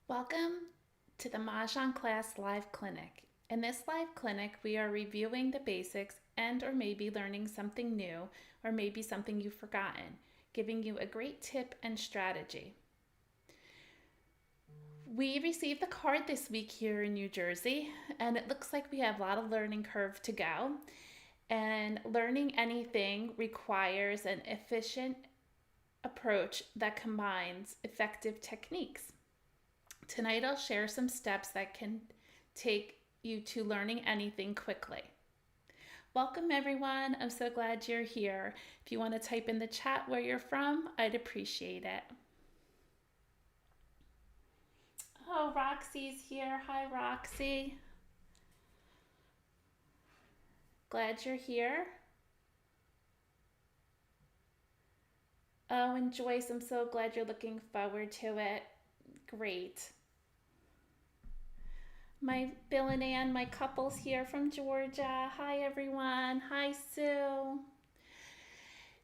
Welcome to the Mah Jongg Class live clinic. In this live clinic, we are reviewing the basics and or maybe learning something new or maybe something you've forgotten, giving you a great tip and strategy. We received the card this week here in New Jersey, and it looks like we have a lot of learning curve to go. And learning anything requires an efficient approach that combines effective techniques. Tonight I'll share some steps that can take you to learning anything quickly. Welcome everyone, I'm so glad you're here. If you want to type in the chat where you're from, I'd appreciate it. Oh, Roxy's here. Hi, Roxy. Glad you're here. Oh, and Joyce, I'm so glad you're looking forward to it. Great. My Bill and Ann, my couple's here from Georgia. Hi, everyone. Hi, Sue.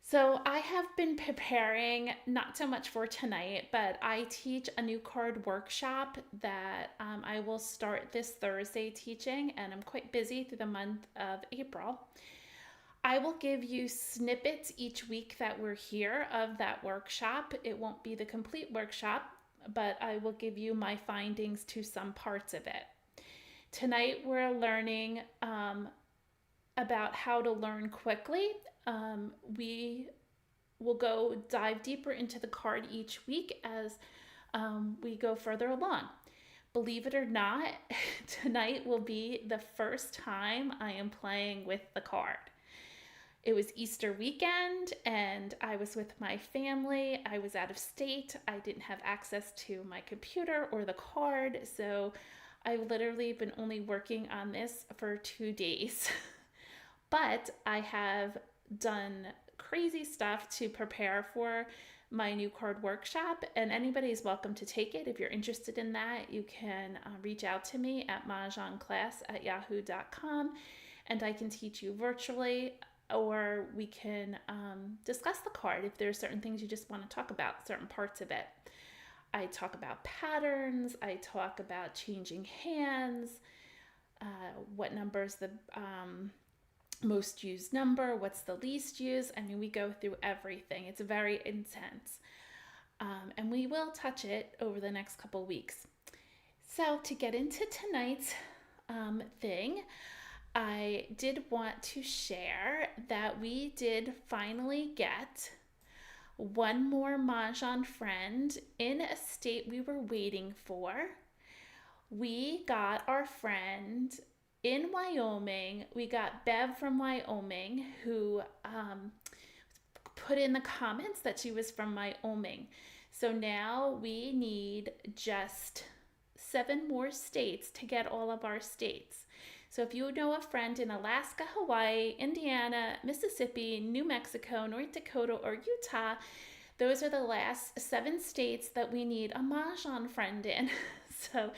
So I have been preparing, not so much for tonight, but I teach a new card workshop that I will start this Thursday teaching, and I'm quite busy through the month of April. I will give you snippets each week that we're here of that workshop. It won't be the complete workshop, but I will give you my findings to some parts of it. Tonight we're learning about how to learn quickly. We will dive deeper into the card each week as we go further along. Believe it or not, tonight will be the first time I am playing with the card. It was Easter weekend and I was with my family. I was out of state. I didn't have access to my computer or the card, so I've literally been only working on this for 2 days. But I have done crazy stuff to prepare for my new card workshop, and anybody is welcome to take it. If you're interested in that, you can reach out to me at mahjongclass@yahoo.com, and I can teach you virtually, or we can discuss the card if there's certain things you just want to talk about, certain parts of it. I talk about patterns, I talk about changing hands, what number is the most used number, what's the least used. I mean, we go through everything. It's very intense. And we will touch it over the next couple weeks. So to get into tonight's thing, I did want to share that we did finally get one more Mahjong friend in a state we were waiting for. We got our friend in Wyoming. We got Bev from Wyoming, who put in the comments that she was from Wyoming. So now we need just 7 more states to get all of our states. So if you know a friend in Alaska, Hawaii, Indiana, Mississippi, New Mexico, North Dakota, or Utah, those are the last 7 states that we need a Mahjong friend in. So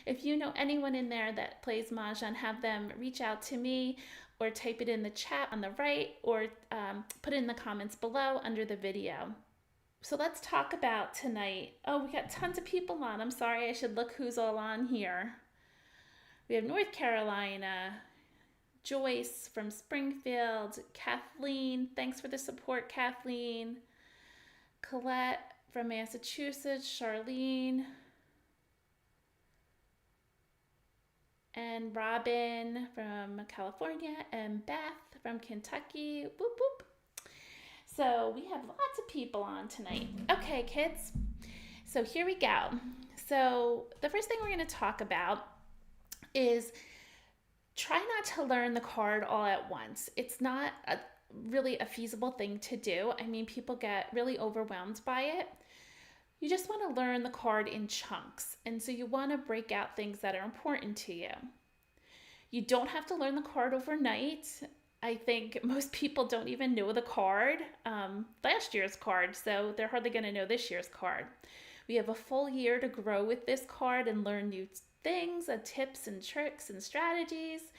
if you know anyone in there that plays Mahjong, have them reach out to me or type it in the chat on the right, or put it in the comments below under the video. So let's talk about tonight. Oh, we got tons of people on. I'm sorry, I should look who's all on here. We have North Carolina, Joyce from Springfield, Kathleen, thanks for the support, Kathleen, Colette from Massachusetts, Charlene, and Robin from California, and Beth from Kentucky. Whoop, whoop. So we have lots of people on tonight. Okay, kids, so here we go. So the first thing we're going to talk about is try not to learn the card all at once. It's not really a feasible thing to do. I mean, people get really overwhelmed by it. You just want to learn the card in chunks, and so you want to break out things that are important to you. You don't have to learn the card overnight. I think most people don't even know the card, last year's card, so they're hardly going to know this year's card. We have a full year to grow with this card and learn new things, tips and tricks and strategies.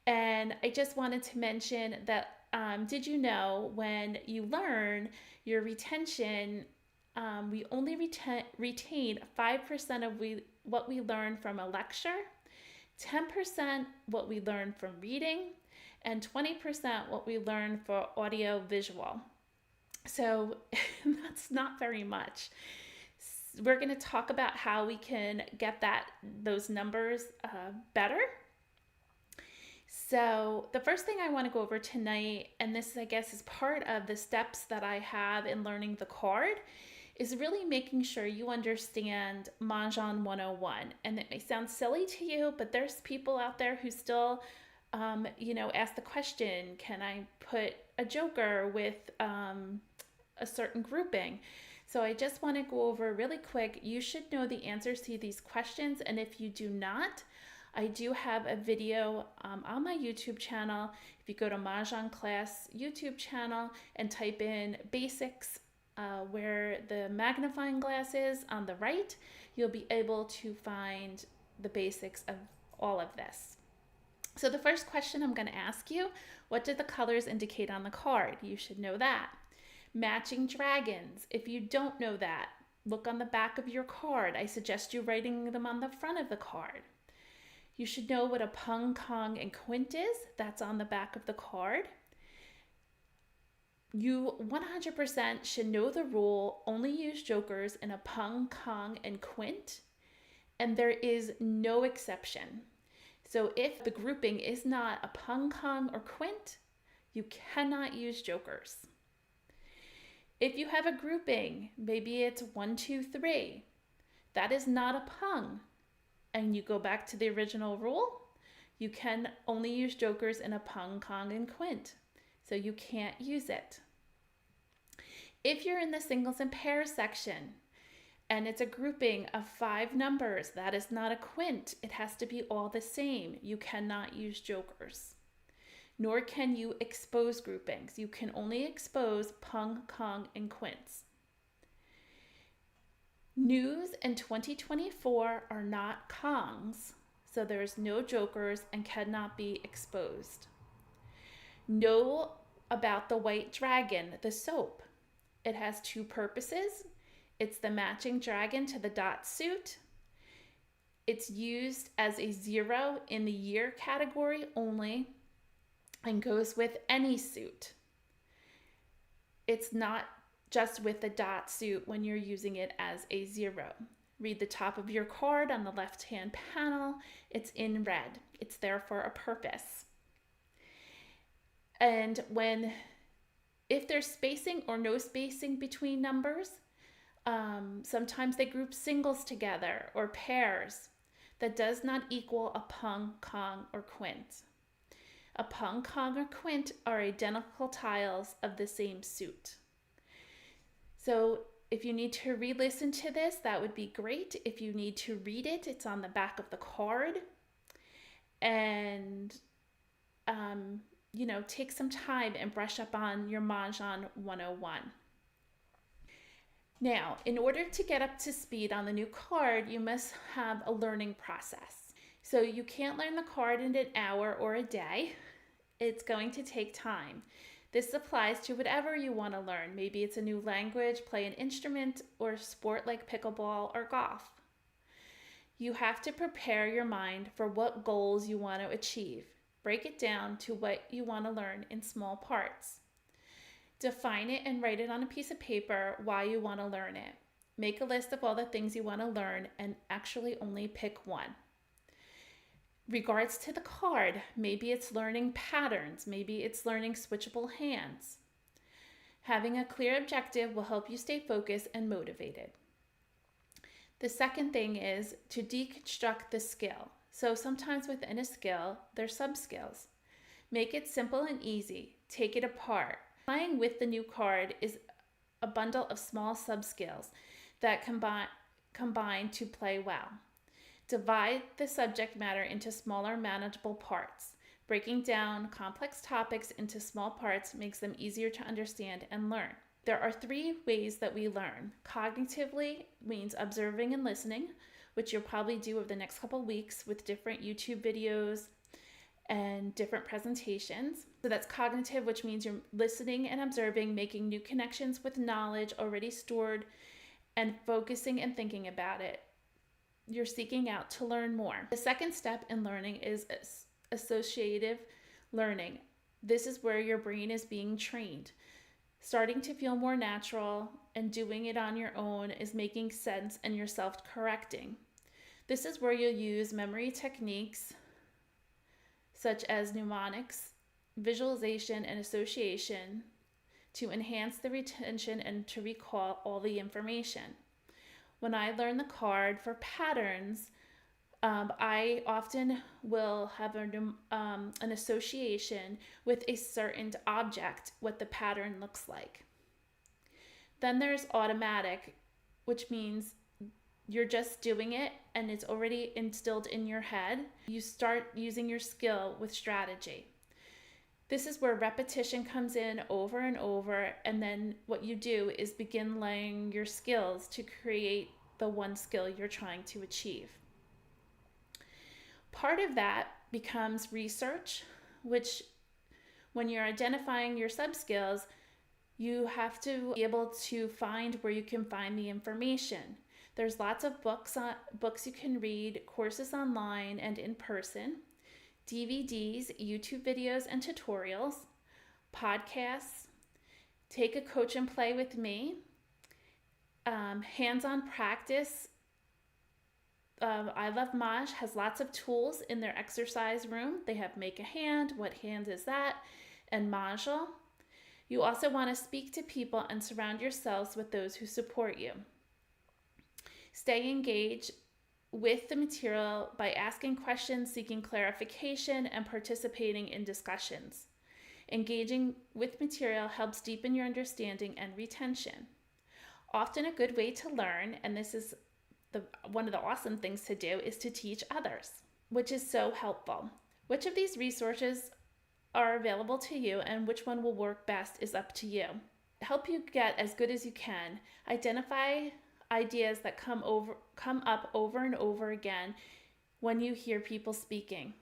And I just wanted to mention that did you know when you learn, your retention we only retain 5% what we learn from a lecture, 10% what we learn from reading, and 20% what we learn for audio visual. So that's not very much. We're going to talk about how we can get those numbers better. So the first thing I want to go over tonight, and this I guess is part of the steps that I have in learning the card, is really making sure you understand Mahjong 101. And it may sound silly to you, but there's people out there who still, ask the question, can I put a joker with a certain grouping? So I just want to go over really quick. You should know the answers to these questions. And if you do not, I do have a video on my YouTube channel. If you go to Mah Jongg Class YouTube channel and type in basics, where the magnifying glass is on the right, you'll be able to find the basics of all of this. So the first question I'm going to ask you, what do the colors indicate on the card? You should know that. Matching dragons. If you don't know that, look on the back of your card. I suggest you writing them on the front of the card. You should know what a pung, kong, and quint is. That's on the back of the card. You 100% should know the rule, only use jokers in a pung, kong, and quint, and there is no exception. So if the grouping is not a pung, kong, or quint, you cannot use jokers. If you have a grouping, maybe it's 1, 2, 3, that is not a pung, and you go back to the original rule, you can only use jokers in a pung, kong, and quint. So you can't use it. If you're in the singles and pairs section and it's a grouping of 5 numbers, that is not a quint. It has to be all the same. You cannot use jokers. Nor can you expose groupings. You can only expose pung, kong, and quints. News in 2024 are not kongs, so there's no jokers and cannot be exposed. Know about the white dragon, the soap. It has 2 purposes. It's the matching dragon to the dot suit. It's used as a 0 in the year category only and goes with any suit. It's not just with the dot suit when you're using it as a 0. Read the top of your card on the left-hand panel. It's in red. It's there for a purpose. And if there's spacing or no spacing between numbers, sometimes they group singles together or pairs. That does not equal a pung, kong, or quint. A pung, kong, or quint are identical tiles of the same suit. So if you need to re-listen to this, that would be great. If you need to read it, it's on the back of the card. And take some time and brush up on your Mahjong 101. Now, in order to get up to speed on the new card, you must have a learning process. So you can't learn the card in an hour or a day. It's going to take time. This applies to whatever you want to learn. Maybe it's a new language, play an instrument, or sport like pickleball or golf. You have to prepare your mind for what goals you want to achieve. Break it down to what you want to learn in small parts. Define it and write it on a piece of paper why you want to learn it. Make a list of all the things you want to learn and actually only pick one. Regards to the card, maybe it's learning patterns, maybe it's learning switchable hands. Having a clear objective will help you stay focused and motivated. The second thing is to deconstruct the skill. So sometimes within a skill, there's sub-skills. Make it simple and easy. Take it apart. Playing with the new card is a bundle of small sub-skills that combine to play well. Divide the subject matter into smaller, manageable parts. Breaking down complex topics into small parts makes them easier to understand and learn. There are 3 ways that we learn. Cognitively means observing and listening, which you'll probably do over the next couple weeks with different YouTube videos and different presentations. So that's cognitive, which means you're listening and observing, making new connections with knowledge already stored, and focusing and thinking about it. you're seeking out to learn more. The second step in learning is associative learning. This is where your brain is being trained. Starting to feel more natural and doing it on your own is making sense and you're self-correcting. This is where you'll use memory techniques such as mnemonics, visualization, and association to enhance the retention and to recall all the information. When I learn the card for patterns, I often will have an association with a certain object, what the pattern looks like. Then there's automatic, which means you're just doing it and it's already instilled in your head. You start using your skill with strategy. This is where repetition comes in over and over, and then what you do is begin laying your skills to create the one skill you're trying to achieve. Part of that becomes research, which when you're identifying your sub-skills, you have to be able to find where you can find the information. There's lots of books you can read, courses online and in person, DVDs, YouTube videos and tutorials, podcasts, take a coach and play with me, hands-on practice. ilovemahj has lots of tools in their exercise room. They have make a hand, what hand is that, and Mahjong. You also want to speak to people and surround yourselves with those who support you. Stay engaged with the material by asking questions, seeking clarification, and participating in discussions. Engaging with material helps deepen your understanding and retention. Often a good way to learn, and this is one of the awesome things to do, is to teach others, which is so helpful. Which of these resources are available to you and which one will work best is up to you. Help you get as good as you can. Identify ideas that come up over and over again when you hear people speaking.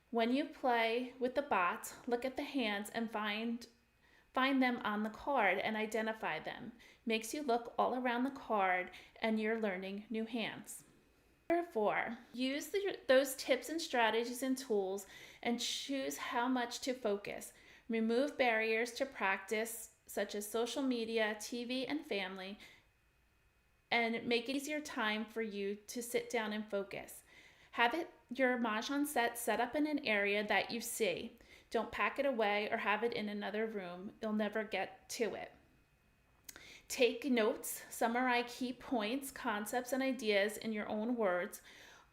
When you play with the bots, look at the hands and find them on the card and identify them. Makes you look all around the card and you're learning new hands. Number 4, use those tips and strategies and tools and choose how much to focus. Remove barriers to practice such as social media, TV, and family, and make it easier time for you to sit down and focus. Have your Mahjong set up in an area that you see. Don't pack it away or have it in another room. You'll never get to it. Take notes, summarize key points, concepts, and ideas in your own words.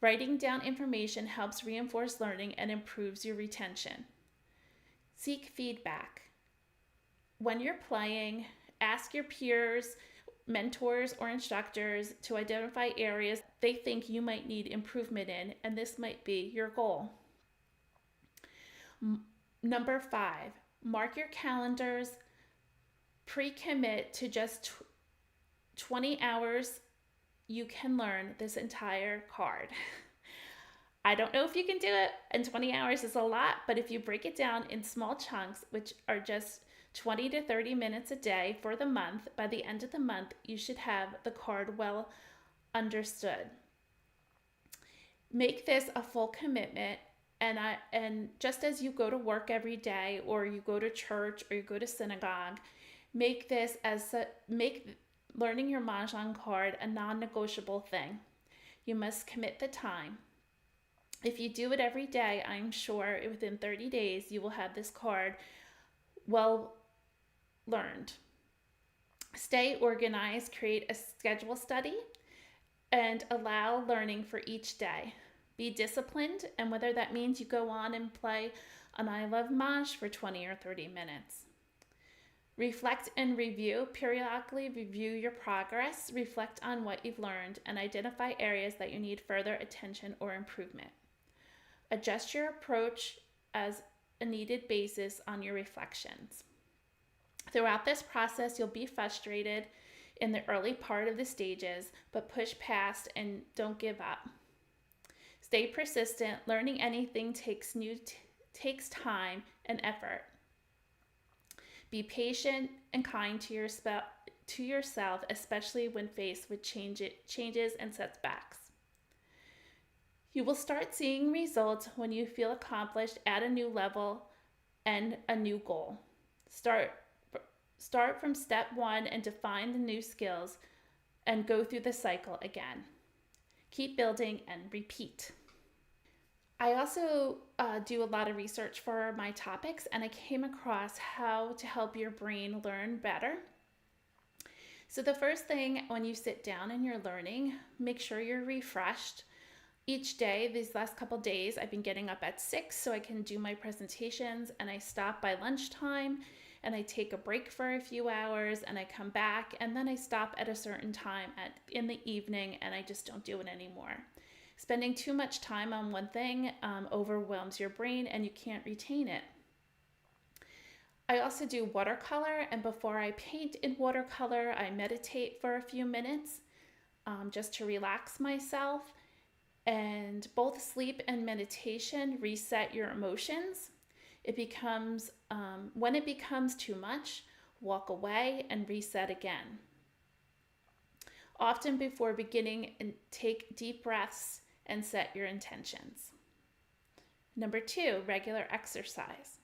Writing down information helps reinforce learning and improves your retention. Seek feedback. When you're playing, ask your peers, mentors, or instructors to identify areas they think you might need improvement in, and this might be your goal. Number 5, mark your calendars. Pre-commit to just 20 hours. You can learn this entire card. I don't know if you can do it, and 20 hours is a lot, but if you break it down in small chunks, which are just 20 to 30 minutes a day for the month, by the end of the month, you should have the card well understood. Make this a full commitment, and just as you go to work every day, or you go to church, or you go to synagogue, make learning your Mahjong card a non-negotiable thing. You must commit the time. If you do it every day, I'm sure within 30 days you will have this card well learned. Stay organized, create a schedule study, and allow learning for each day. Be disciplined, and whether that means you go on and play an ilovemahj for 20 or 30 minutes. Reflect and review. Periodically review your progress, reflect on what you've learned, and identify areas that you need further attention or improvement. Adjust your approach as a needed basis on your reflections. Throughout this process, you'll be frustrated in the early part of the stages, but push past and don't give up. Stay persistent. Learning anything takes time and effort. Be patient and kind to yourself, especially when faced with changes and setbacks. You will start seeing results when you feel accomplished at a new level and a new goal. Start from step one and define the new skills and go through the cycle again. Keep building and repeat. I also do a lot of research for my topics, and I came across how to help your brain learn better. So the first thing when you sit down and you're learning, make sure you're refreshed. Each day, these last couple days, I've been getting up at 6 so I can do my presentations, and I stop by lunchtime and I take a break for a few hours and I come back, and then I stop at a certain time in the evening and I just don't do it anymore. Spending too much time on one thing overwhelms your brain and you can't retain it. I also do watercolor, and before I paint in watercolor, I meditate for a few minutes just to relax myself. And both sleep and meditation reset your emotions. When it becomes too much, walk away and reset again. Often before beginning, take deep breaths and set your intentions. Number 2, regular exercise.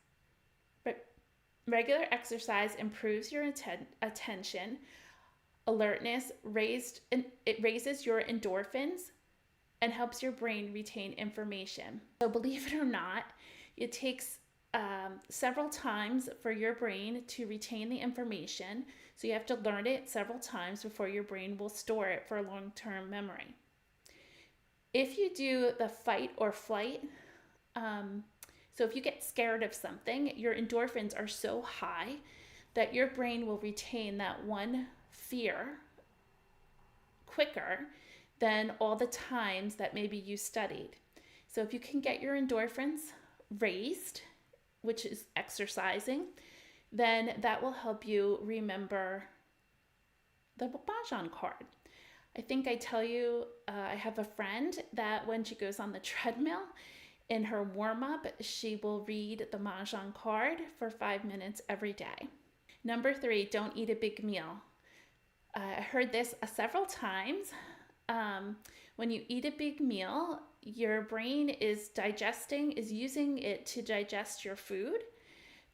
Regular exercise improves your attention, alertness, it raises your endorphins, and helps your brain retain information. So believe it or not, it takes several times for your brain to retain the information. So you have to learn it several times before your brain will store it for long-term memory. If you do the fight or flight, so if you get scared of something, your endorphins are so high that your brain will retain that one fear quicker than all the times that maybe you studied. So if you can get your endorphins raised, which is exercising, then that will help you remember the Mahjong card. I think I tell you, I have a friend that when she goes on the treadmill, in her warm-up, she will read the Mahjong card for 5 minutes every day. Number 3, don't eat a big meal. I heard this several times. When you eat a big meal, your brain is using it to digest your food.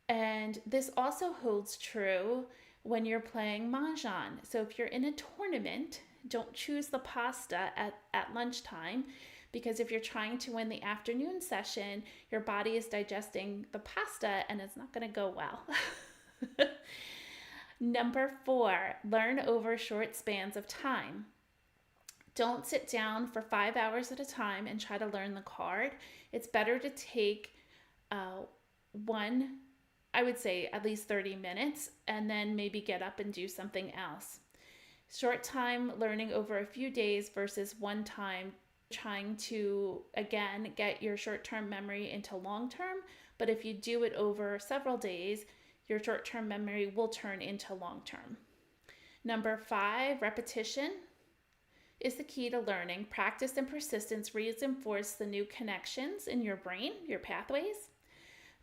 And this also holds true when you're playing Mahjong. So if you're in a tournament, don't choose the pasta at lunchtime, because if you're trying to win the afternoon session, your body is digesting the pasta and it's not going to go well. Number 4, learn over short spans of time. Don't sit down for 5 hours at a time and try to learn the card. It's better to take I would say at least 30 minutes, and then maybe get up and do something else. Short time learning over a few days versus one time trying to, again, get your short-term memory into long-term. But if you do it over several days, your short-term memory will turn into long-term. Number 5, repetition is the key to learning. Practice and persistence reinforce the new connections in your brain, your pathways.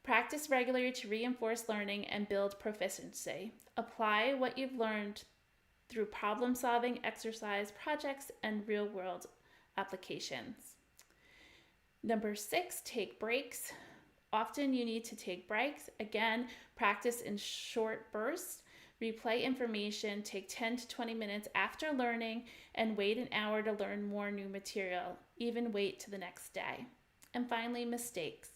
Practice regularly to reinforce learning and build proficiency. Apply what you've learned through problem solving, exercise, projects, and real-world applications. Number 6, take breaks. Often you need to take breaks. Again, practice in short bursts. Replay information, take 10 to 20 minutes after learning, and wait an hour to learn more new material. Even wait to the next day. And finally, mistakes.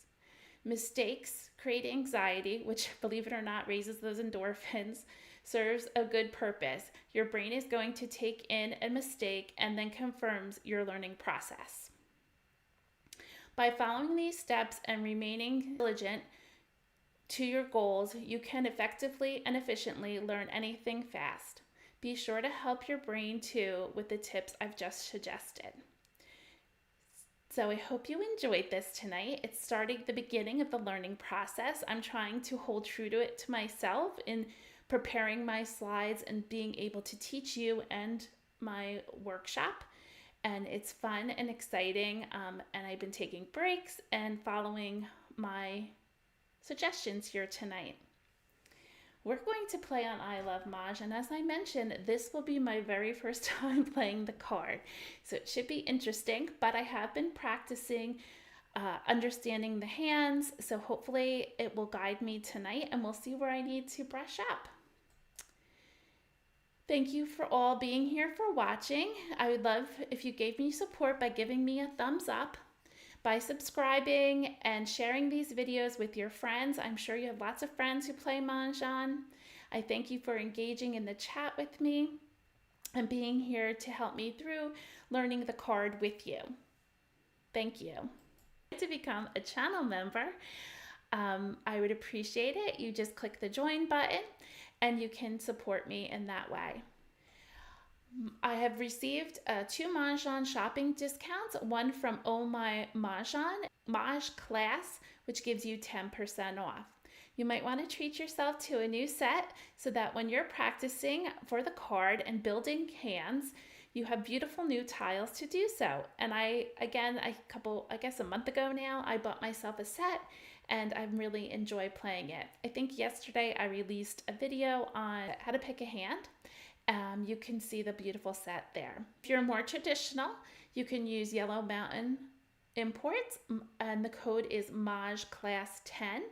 Mistakes create anxiety, which, believe it or not, raises those endorphins, serves a good purpose. Your brain is going to take in a mistake and then confirms your learning process. By following these steps and remaining diligent to your goals, you can effectively and efficiently learn anything fast. Be sure to help your brain too with the tips I've just suggested. So I hope you enjoyed this tonight. It's starting the beginning of the learning process. I'm trying to hold true to it to myself in preparing my slides and being able to teach you and my workshop. And it's fun and exciting. And I've been taking breaks and following my suggestions here tonight. We're going to play on I Love Mahj, and as I mentioned, this will be my very first time playing the card. So it should be interesting, but I have been practicing understanding the hands, so hopefully it will guide me tonight and we'll see where I need to brush up. Thank you for all being here for watching. I would love if you gave me support by giving me a thumbs up, by subscribing and sharing these videos with your friends. I'm sure you have lots of friends who play Mahjong. I thank you for engaging in the chat with me and being here to help me through learning the card with you. Thank you. To become a channel member, I would appreciate it. You just click the join button and you can support me in that way. I have received 2 Mahjong shopping discounts, one from Mah Jongg, Mahj Class, which gives you 10% off. You might want to treat yourself to a new set so that when you're practicing for the card and building hands, you have beautiful new tiles to do so. And I guess a month ago now, I bought myself a set and I really enjoy playing it. I think yesterday I released a video on how to pick a hand. You can see the beautiful set there. If you're more traditional, you can use Yellow Mountain imports, and the code is Mahj Class 10.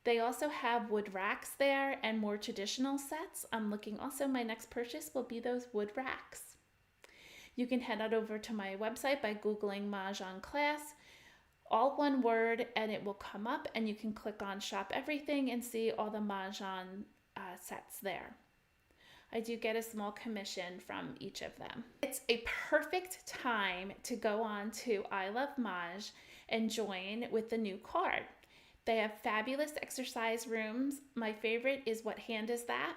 They also have wood racks there and more traditional sets. I'm looking also, my next purchase will be those wood racks. You can head on over to my website by Googling Mah Jongg Class, all one word, and it will come up and you can click on Shop Everything and see all the Mahjong sets there. I do get a small commission from each of them. It's a perfect time to go on to ilovemahj and join with the new card. They have fabulous exercise rooms. My favorite is What Hand Is That?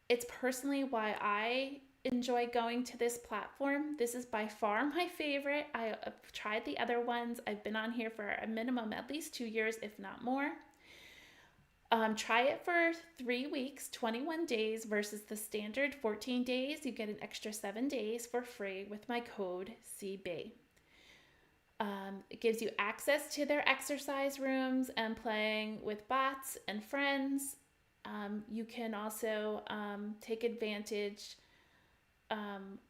It's personally why I enjoy going to this platform. This is by far my favorite. I've tried the other ones. I've been on here for a minimum at least 2 years, if not more. Try it for 3 weeks, 21 days versus the standard 14 days. You get an extra 7 days for free with my code CB. It gives you access to their exercise rooms and playing with bots and friends. You can also take advantage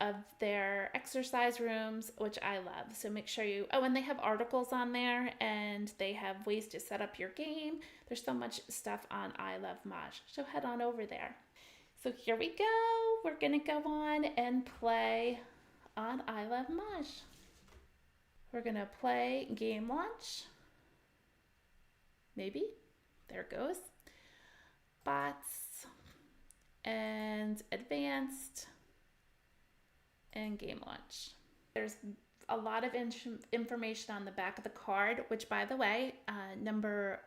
of their exercise rooms, which I love. So make sure you, and they have articles on there and they have ways to set up your game. There's so much stuff on I Love Mahj. So head on over there. So here we go. We're gonna go on and play on I Love Mahj. We're gonna play game launch. Maybe. There it goes. Bots and advanced and game launch. There's a lot of information on the back of the card, which, by the way, number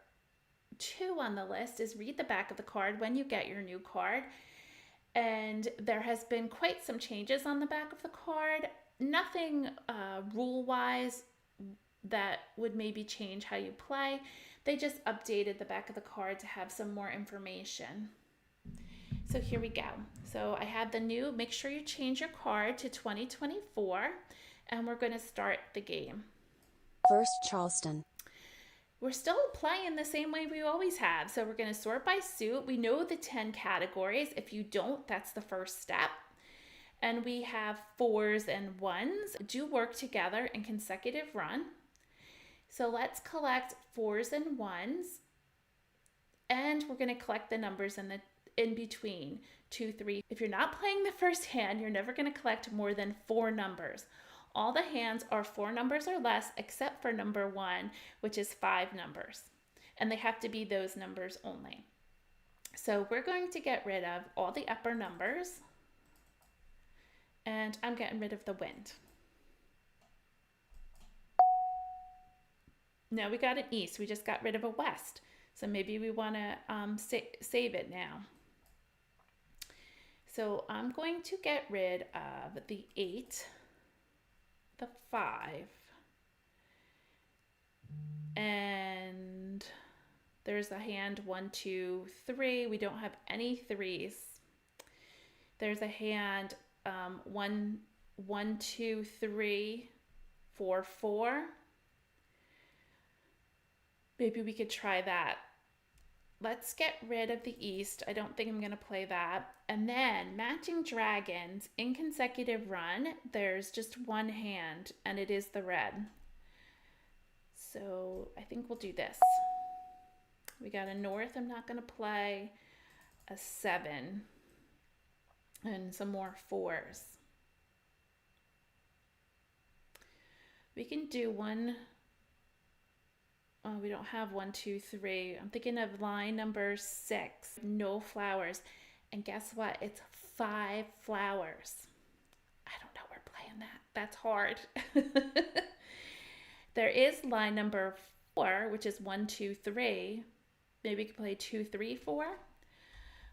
2 on the list is read the back of the card when you get your new card. And there has been quite some changes on the back of the card. Nothing rule-wise that would maybe change how you play. They just updated the back of the card to have some more information. So here we go. So I have the new, make sure you change your card to 2024, and we're going to start the game. First Charleston. We're still playing the same way we always have. So we're going to sort by suit. We know the 10 categories. If you don't, that's the first step. And we have 4s and 1s. Do work together in consecutive run. So let's collect 4s and 1s. And we're going to collect the numbers in between 2, 3. If you're not playing the first hand, you're never going to collect more than 4 numbers. All the hands are 4 numbers or less, except for number 1, which is 5 numbers. And they have to be those numbers only. So we're going to get rid of all the upper numbers. And I'm getting rid of the wind. Now we got an east. We just got rid of a west. So maybe we want to save it now. So I'm going to get rid of the 8, the 5, and there's a hand 1, 2, 3. We don't have any 3s. There's a hand 1, 2, 3, 4, 4. Maybe we could try that. let's get rid of the East. I don't think I'm going to play that. And then Matching Dragons in consecutive run, there's just one hand, and it is the red. So I think we'll do this. We got a North, I'm not going to play, a 7, and some more 4s. We can do one. Oh, we don't have 1, 2, 3. I'm thinking of line number 6. No flowers. And guess what? It's 5 flowers. I don't know we're playing that. That's hard. There is line number 4, which is 1, 2, 3. Maybe we could play 2, 3, 4.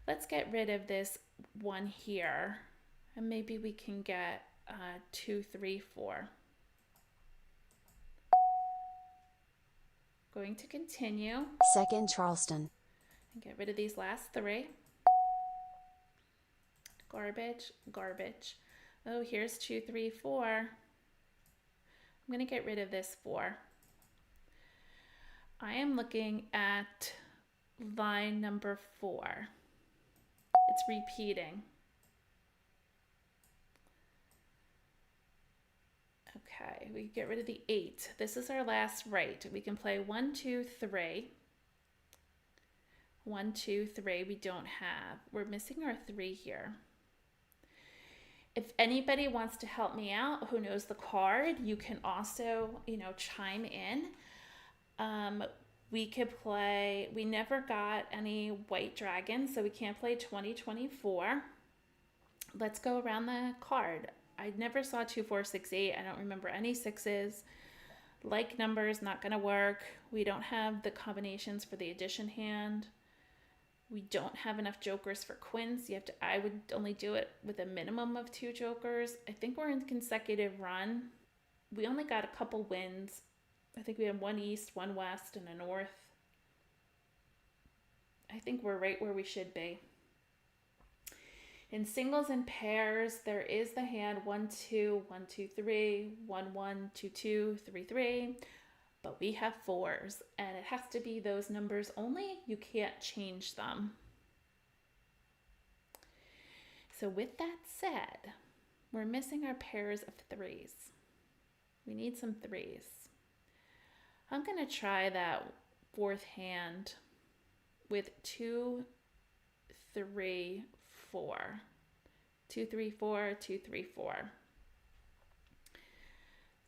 Let's get rid of this one here. And maybe we can get 2, 3, 4. Going to continue. Second Charleston. And get rid of these last 3. Garbage, garbage. Oh, here's 2, 3, 4. I'm going to get rid of this 4. I am looking at line number 4. It's repeating. Okay, we get rid of the 8. This is our last right. We can play 1, 2, 3. 1, 2, 3 we don't have. We're missing our 3 here. If anybody wants to help me out, who knows the card, you can also, chime in. We could play, we never got any white dragons, so we can't play 2024. Let's go around the card. I never saw 2, 4, 6, 8. I don't remember any 6s. Like numbers, not going to work. We don't have the combinations for the addition hand. We don't have enough jokers for quints. I would only do it with a minimum of 2 jokers. I think we're in consecutive run. We only got a couple wins. I think we have 1 east, 1 west, and a north. I think we're right where we should be. In singles and pairs, there is the hand 1, 2, 1, 2, 3, 1, 1, 2, 2, 3, 3. But we have 4s, and it has to be those numbers only. You can't change them. So with that said, we're missing our pairs of 3s. We need some 3s. I'm going to try that 4th hand with 2, 3, 4. 2, 3, 4, 2, 3, 4.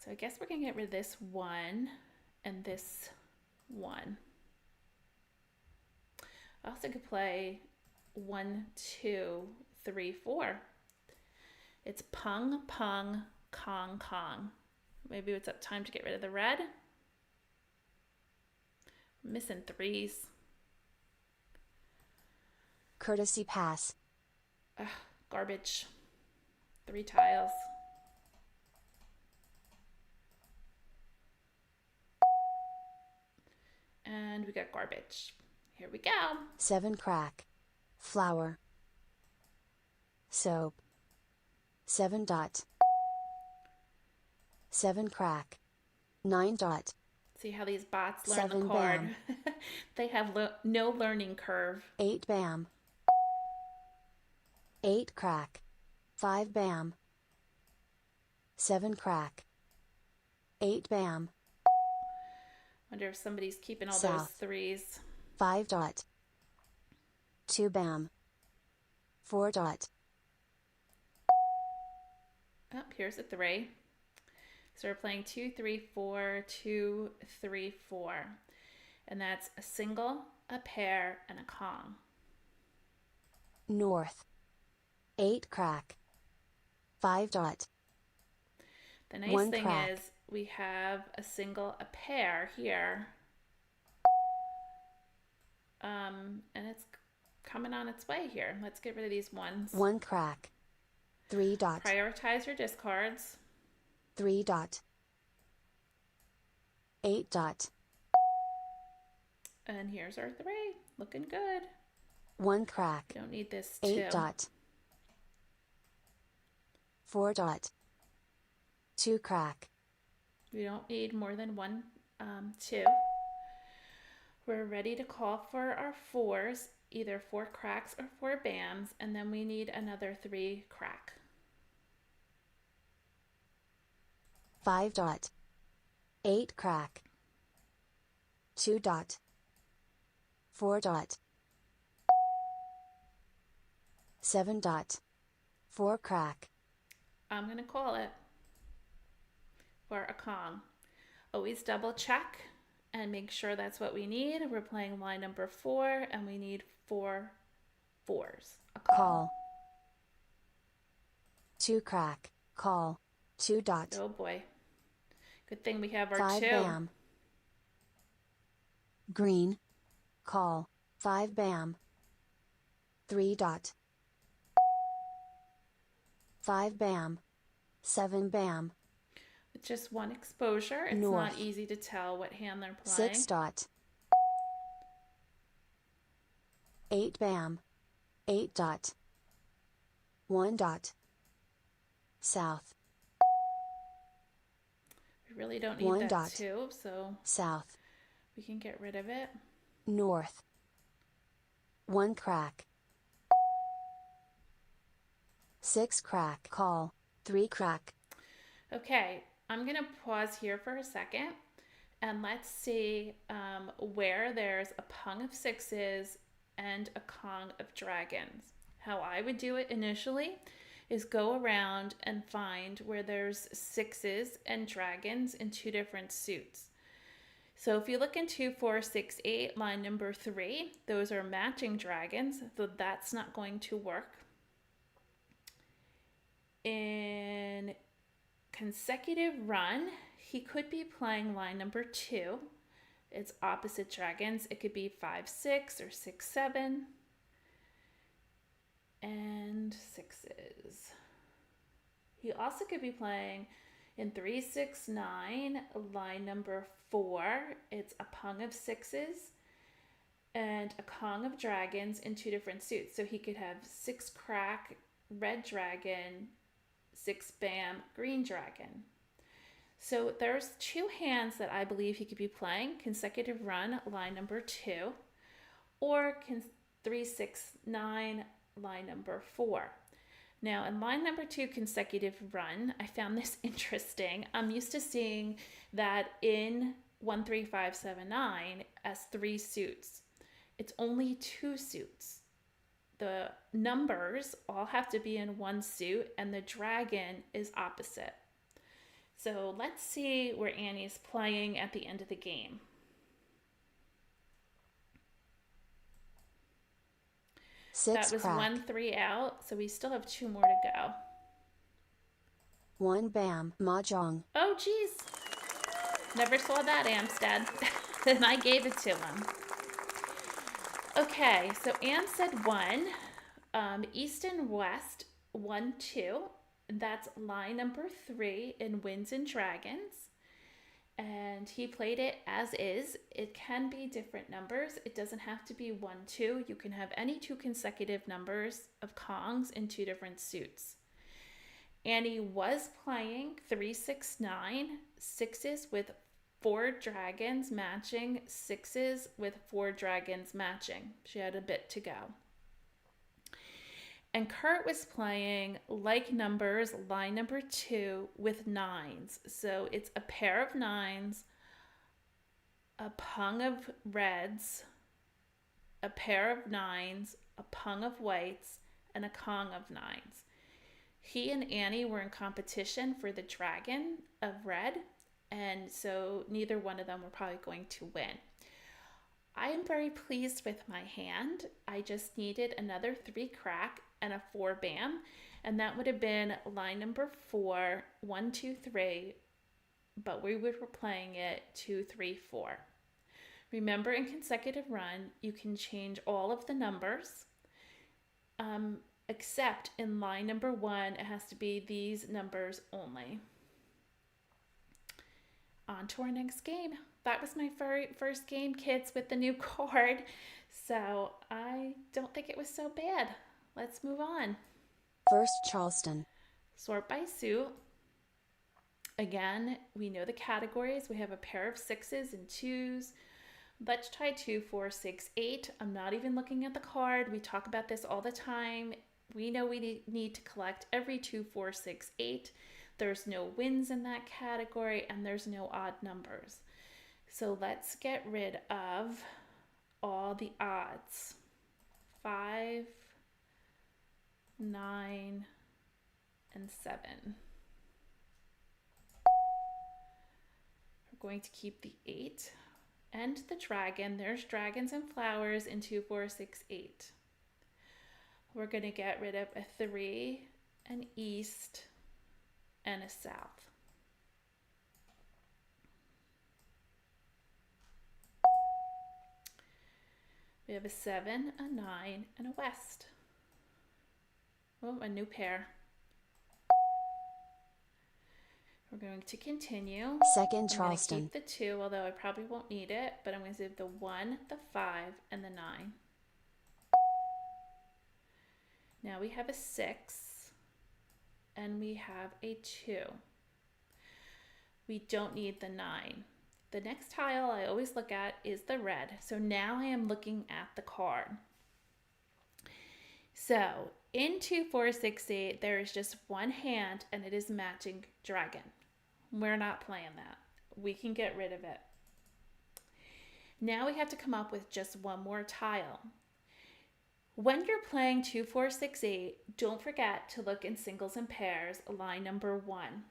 So I guess we're going to get rid of this 1 and this 1. I also could play 1, 2, 3, 4. It's pung, pung, kong, kong. Maybe it's time to get rid of the red. I'm missing 3s. Courtesy pass. Ugh, garbage. 3 tiles. And we got garbage. Here we go. 7 crack. Flour. Soap. 7 dot. 7 crack. 9 dot. See how these bots learn the 7 card. bam. They have no learning curve. 8 bam. 8 crack. 5 bam. 7 crack. 8 bam. Wonder if somebody's keeping all South. those 3s. 5 dot. 2 bam. 4 dot. Oh, here's a 3. So we're playing 2, 3, 4, 2, 3, 4. And that's a single, a pair, and a Kong. North. 8 crack. 5 dot. The nice 1 thing crack. is we have a single, a pair here. And it's coming on its way here. Let's get rid of these ones. 1 crack. 3 dot. Prioritize your discards. 3 dot. 8 dot. And here's our 3. Looking good. 1 crack. We don't need this 8 2. dot. 4 dot. 2 crack. We don't need more than 1, 2. We're ready to call for our fours, either 4 cracks or 4 bams, and then we need another 3 crack. 5 dot. 8 crack. 2 dot. 4 dot. 7 dot. 4 crack. I'm going to call it for a Kong. Always double check and make sure that's what we need. We're playing line number 4 and we need 4 fours. A Kong. Call. 2 crack. Call. 2 dot. Oh boy. Good thing we have our 5 2. bam. Green. Call. 5 bam. 3 dot. 5 bam. 7 bam. With just one exposure, it's North. not easy to tell what hand they're playing. 6 dot. 8 bam. 8 dot. 1 dot. South. We really don't need 1 that dot. 2, so South. we can get rid of it. North. 1 crack. 6 crack. Call. 3 crack. Okay, I'm going to pause here for a second and let's see where there's a Pung of 6s and a Kong of dragons. How I would do it initially is go around and find where there's 6s and dragons in 2 different suits. So if you look in 2, 4, 6, 8, line number 3, those are matching dragons, so that's not going to work. In consecutive run, he could be playing line number 2. It's opposite dragons. It could be 5, 6 or 6, 7 and 6s. He also could be playing in 3, 6, 9, line number 4. It's a Pung of 6s and a Kong of dragons in 2 different suits. So he could have 6 crack, red dragon, 6 bam, green dragon. So there's 2 hands that I believe he could be playing. Consecutive run, line number 2, or 3, 6, 9, line number 4. Now in line number 2 consecutive run, I found this interesting. I'm used to seeing that in 1, 3, 5, 7, 9 as 3 suits. It's only 2 suits. The numbers all have to be in 1 suit and the dragon is opposite. So let's see where Annie's playing at the end of the game. That was crack. 1, 3 out, so we still have 2 more to go. 1 bam. Mah Jongg. Oh, geez. Never saw that, Amstead. And I gave it to him. Okay, so Anne said 1. East and West, 1, 2. That's line number 3 in Winds and Dragons. And he played it as is. It can be different numbers. It doesn't have to be 1, 2. You can have any 2 consecutive numbers of Kongs in 2 different suits. Annie was playing 3, 6, 9, 6s with 4 dragons matching, 6s with 4 dragons matching. She had a bit to go. And Kurt was playing like numbers, line number 2 with 9s. So it's a pair of 9s, a Pung of reds, a pair of 9s, a Pung of whites, and a Kong of 9s. He and Annie were in competition for the dragon of red, and so neither one of them were probably going to win. I am very pleased with my hand. I just needed another 3 crack and a 4 bam, and that would have been line number 4, 1, 2, 3, but we were playing it 2, 3, 4. Remember, in consecutive run, you can change all of the numbers, except in line number 1, it has to be these numbers only. On to our next game. That was my first game, kids, with the new card. So I don't think it was so bad. Let's move on. First Charleston. Sort by suit. Again, we know the categories. We have a pair of 6s and 2s, Let's try 2, 4, 6, 8. I'm not even looking at the card. We talk about this all the time. We know we need to collect every 2, 4, 6, 8. There's no wins in that category, and there's no odd numbers. So let's get rid of all the odds. 5, 9, and 7. We're going to keep the 8 and the dragon. There's dragons and flowers in 2, 4, 6, 8. We're going to get rid of a 3, an east, and a south. We have a 7, a 9, and a west. Oh, a new pair. We're going to continue. Second Charleston. I'm going to keep the 2, although I probably won't need it, but I'm going to do the 1, the 5, and the 9. Now we have a 6, and we have a 2. We don't need the 9. The next tile I always look at is the red. So now I am looking at the card. So in 2, 4, 6, 8, there is just one hand, and it is matching dragon. We're not playing that. We can get rid of it. Now we have to come up with just one more tile. When you're playing 2, 4, 6, 8, don't forget to look in singles and pairs, line number 1.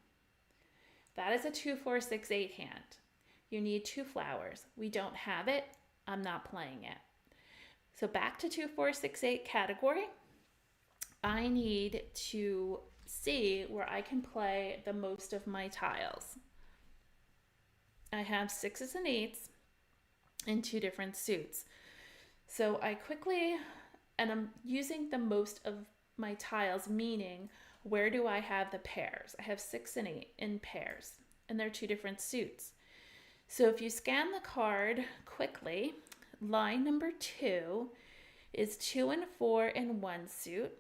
That is a 2, 4, 6, 8 hand. You need 2 flowers. We don't have it. I'm not playing it. So back to 2, 4, 6, 8 category. I need to see where I can play the most of my tiles. I have 6s and 8s in 2 different suits. So I quickly, and I'm using the most of my tiles, meaning where do I have the pairs? I have 6 and 8 in pairs, and they're 2 different suits. So if you scan the card quickly, line number 2 is 2 and 4 in one suit,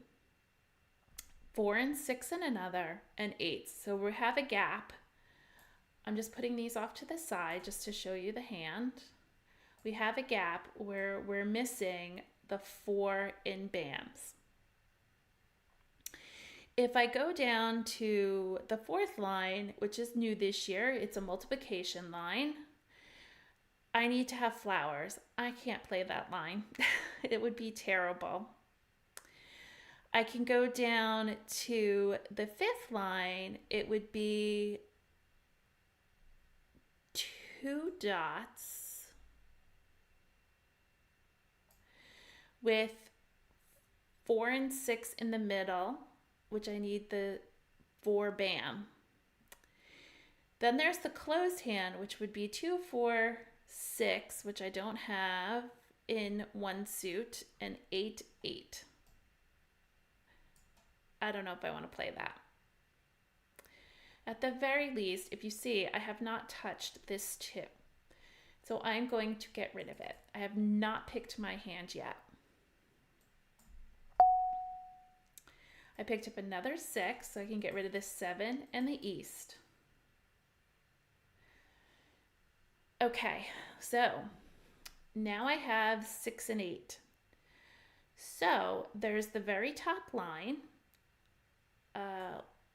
4 and 6 in another, and 8. So we have a gap. I'm just putting these off to the side just to show you the hand. We have a gap where we're missing the 4 in BAMs. If I go down to the 4th line, which is new this year, it's a multiplication line. I need to have flowers. I can't play that line. It would be terrible. I can go down to the 5th line. It would be 2 dots with 4 and 6 in the middle, which I need the 4 BAM. Then there's the closed hand, which would be 2, 4, 6, which I don't have in one suit, and 8, 8. I don't know if I want to play that. At the very least, if you see, I have not touched this 2. So I'm going to get rid of it. I have not picked my hand yet. I picked up another 6, so I can get rid of the 7 and the east. Okay, so now I have 6 and 8. So there's the very top line,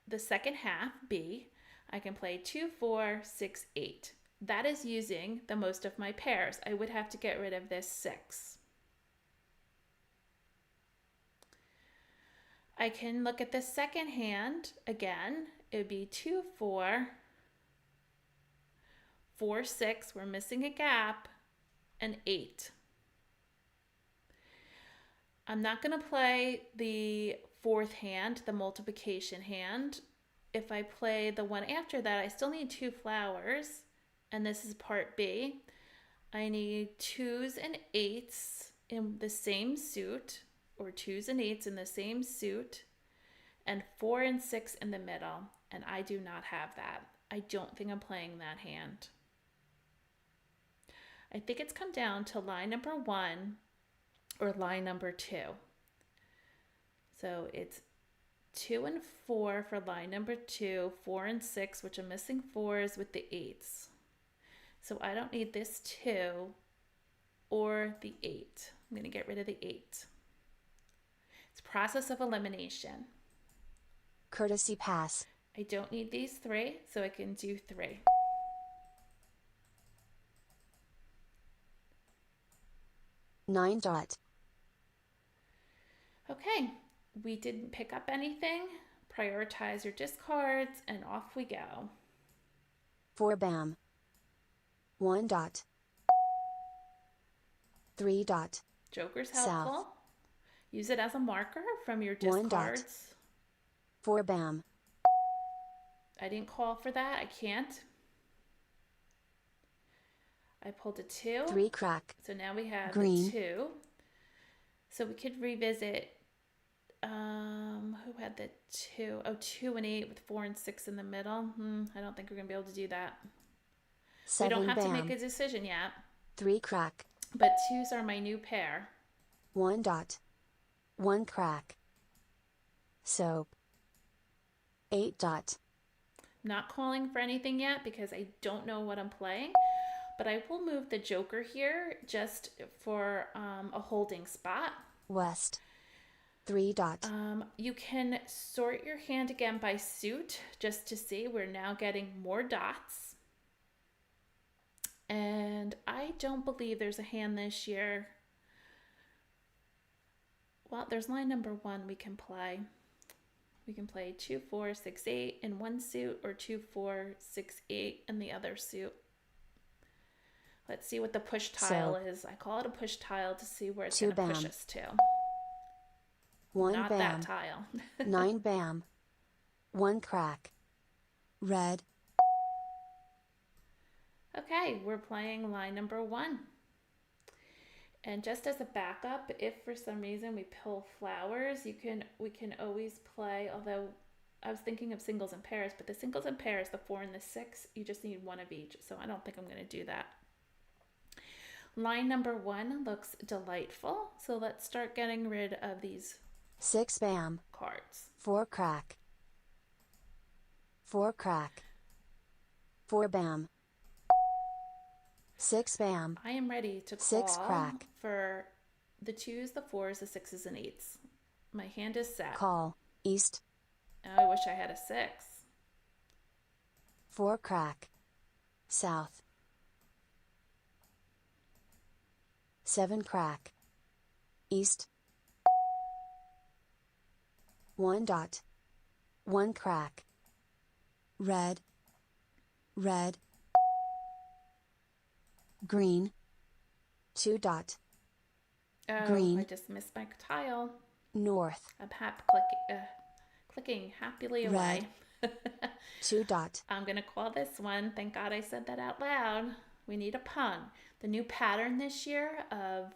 the second half, B. I can play 2, 4, 6, 8. That is using the most of my pairs. I would have to get rid of this 6. I can look at the second hand again. It would be 2, 4, 4, 6. We're missing a gap, and 8. I'm not going to play the 4th hand, the multiplication hand. If I play the one after that, I still need 2 flowers, and this is part B. I need 2s and 8s in the same suit, or 2s and 8s in the same suit, and 4 and 6 in the middle, and I do not have that. I don't think I'm playing that hand. I think it's come down to line number 1 or line number 2. So it's 2 and 4 for line number 2, 4 and 6, which I'm missing 4s with the 8s. So I don't need this 2, or the 8. I'm going to get rid of the 8. It's process of elimination. Courtesy pass. I don't need these 3, so I can do 3. Nine dot. Okay, we didn't pick up anything. Prioritize your discards, and off we go. 4 bam. 1 dot. 3 dot. Joker's helpful. South. Use it as a marker from your 1 dot. discards. 4 bam. I didn't call for that. I can't. I pulled a 2. 3 crack. So now we have Green. the 2. So we could revisit. Who had the 2? Oh, 2 and 8 with 4 and 6 in the middle. I don't think we're gonna be able to do that. 7 we don't have bam. to make a decision yet. 3 crack. But 2s are my new pair. 1 dot. 1 crack. Soap. 8 dot. Not calling for anything yet because I don't know what I'm playing. But I will move the Joker here just for a holding spot. West. 3 dot. You can sort your hand again by suit just to see. We're now getting more dots. And I don't believe there's a hand this year. Well, there's line number 1 we can play. We can play 2, 4, 6, 8 in one suit or 2, 4, 6, 8 in the other suit. Let's see what the push tile is. I call it a push tile to see where it's going to push us to. 1 Not bam. that tile. 9 bam. 1 crack. Red. Okay, we're playing line number 1. And just as a backup, if for some reason we pull flowers, we can always play, although I was thinking of singles and pairs, but the singles and pairs, the 4 and the 6, you just need 1 of each. So I don't think I'm going to do that. Line number 1 looks delightful. So let's start getting rid of these 6 bam. cards. 4 crack. 4 crack. 4 bam. 6 bam. I am ready to call 6 crack. for the 2s, the 4s, the 6s, and 8s. My hand is set. Call. East. I wish I had a 6. 4 crack. South. 7 crack. East. 1 dot. 1 crack. Red. Red. Green. 2 dot. Oh, Green. I just missed my tile. North. I'm clicking happily away. 2 dot. I'm going to call this one. Thank God I said that out loud. We need a pun. The new pattern this year of,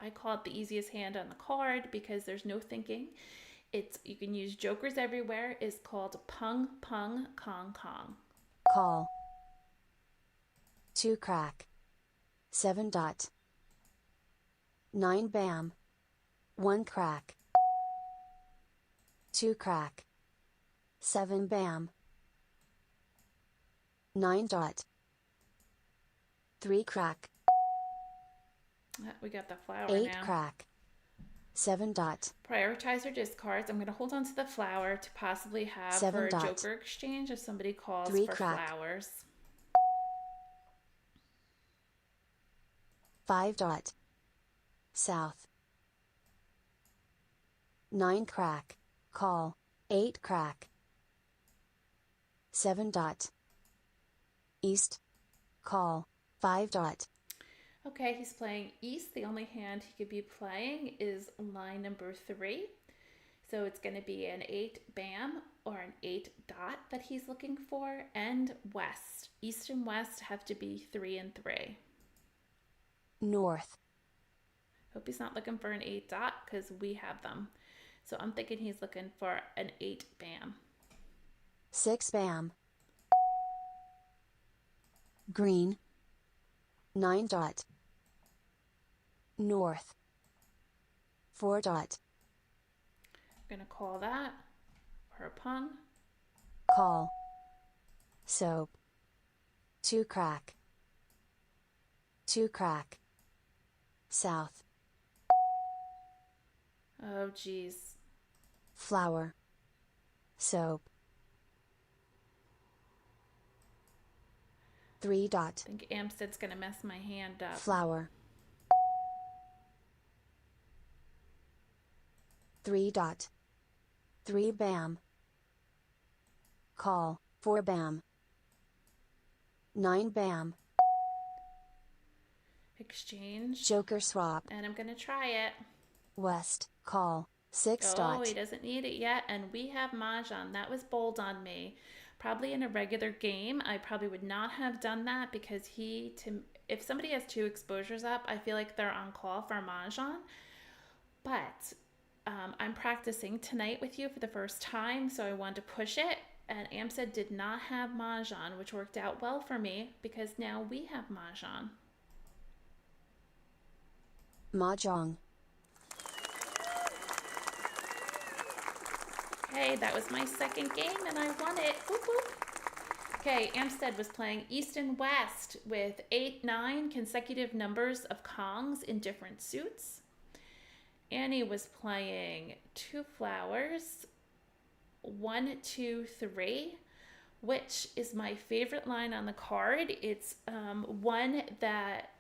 I call it the easiest hand on the card because there's no thinking. You can use jokers everywhere, is called pung, pung, kong, kong. Call. 2 crack. 7 dot. 9 bam. 1 crack. 2 crack. 7 bam. 9 dot. 3 crack. We got the flower 8 now. crack. 7 dot. Prioritize your discards. I'm going to hold on to the flower to possibly have 7 for a dot. joker exchange if somebody calls 3 for crack. flowers. 5 dot. South. 9 crack. Call. 8 crack. 7 dot. East. Call. 5 dot. Okay, he's playing East. The only hand he could be playing is line number 3. So it's going to be an 8 bam or an 8 dot that he's looking for. And West. East and West have to be 3 and 3. North. Hope he's not looking for an 8 dot because we have them. So I'm thinking he's looking for an 8 bam. 6 bam. Green. 9 dot. North. 4 dot. I'm going to call that for a pun. Call. Soap. 2 crack. 2 crack. south, Oh, geez. flower, soap. 3 dot, I think Amstead's going to mess my hand up. flower. 3 dot, 3 bam. Call, 4 bam. 9 bam. Exchange. Joker swap. And I'm going to try it. West, call, 6 Oh, dot. he doesn't need it yet. And we have Mahjong. That was bold on me. Probably in a regular game, I probably would not have done that because if somebody has 2 exposures up, I feel like they're on call for Mahjong. But I'm practicing tonight with you for the first time, so I wanted to push it. And Amstead did not have Mahjong, which worked out well for me because now we have Mahjong. Mah Jongg. Okay, that was my second game and I won it. Whoop, whoop. Okay, Amstead was playing East and West with 8, 9 consecutive numbers of Kongs in different suits. Annie was playing 2 flowers, 1, 2, 3, which is my favorite line on the card. It's one that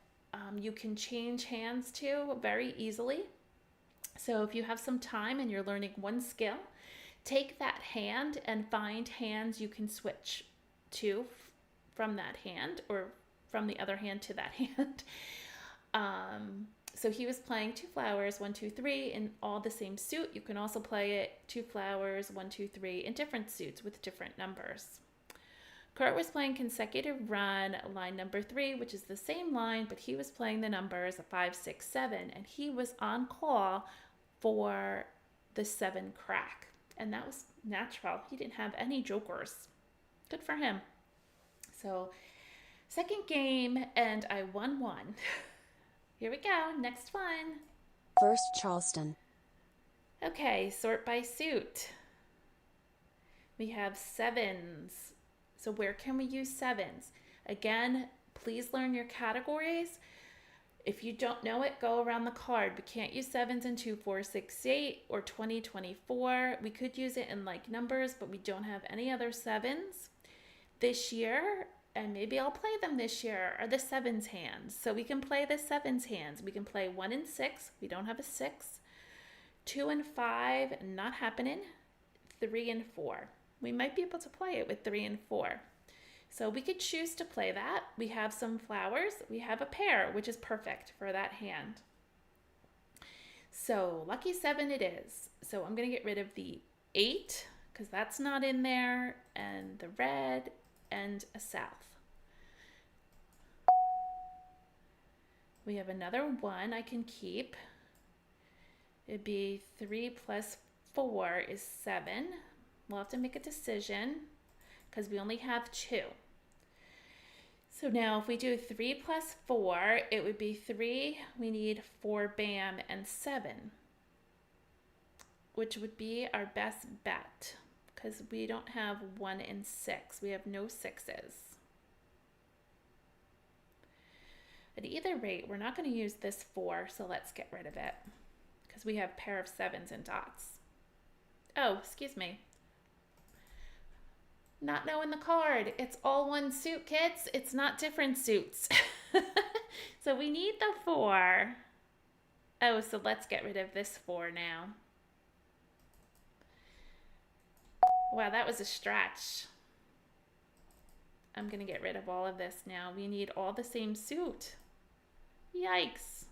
you can change hands to very easily. So if you have some time and you're learning one skill, take that hand and find hands you can switch to from that hand or from the other hand to that hand. So he was playing 2 flowers, 1, 2, 3 in all the same suit. You can also play it 2 flowers, 1, 2, 3 in different suits with different numbers. Kurt was playing consecutive run, line number 3, which is the same line, but he was playing the numbers 5, 6, 7, and he was on call for the 7 crack. And that was natural. He didn't have any jokers. Good for him. So, second game, and I won 1. Here we go. Next one. First Charleston. Okay, sort by suit. We have 7s. So where can we use 7s? Again, please learn your categories. If you don't know it, go around the card. We can't use 7s in 2, 4, 6, 8 or 20, 24. We could use it in like numbers, but we don't have any other 7s. This year, and maybe I'll play them this year, are the 7s hands. So we can play the 7s hands. We can play 1 and 6. We don't have a 6. 2 and 5, not happening. 3 and 4. We might be able to play it with 3 and 4. So we could choose to play that. We have some flowers. We have a pair, which is perfect for that hand. So lucky 7 it is. So I'm going to get rid of the 8 because that's not in there, and the red, and a south. We have another 1 I can keep. It'd be 3 plus 4 is 7. We'll have to make a decision because we only have 2. So now if we do 3 plus 4, it would be 3. We need 4 bam and 7, which would be our best bet because we don't have 1 and 6. We have no 6s. At either rate, we're not going to use this 4, so let's get rid of it because we have a pair of 7s and dots. Oh, excuse me. Not knowing the card. It's all one suit, kids. It's not different suits. So we need the 4. Oh, so let's get rid of this 4 now. Wow, that was a stretch. I'm going to get rid of all of this now. We need all the same suit. Yikes.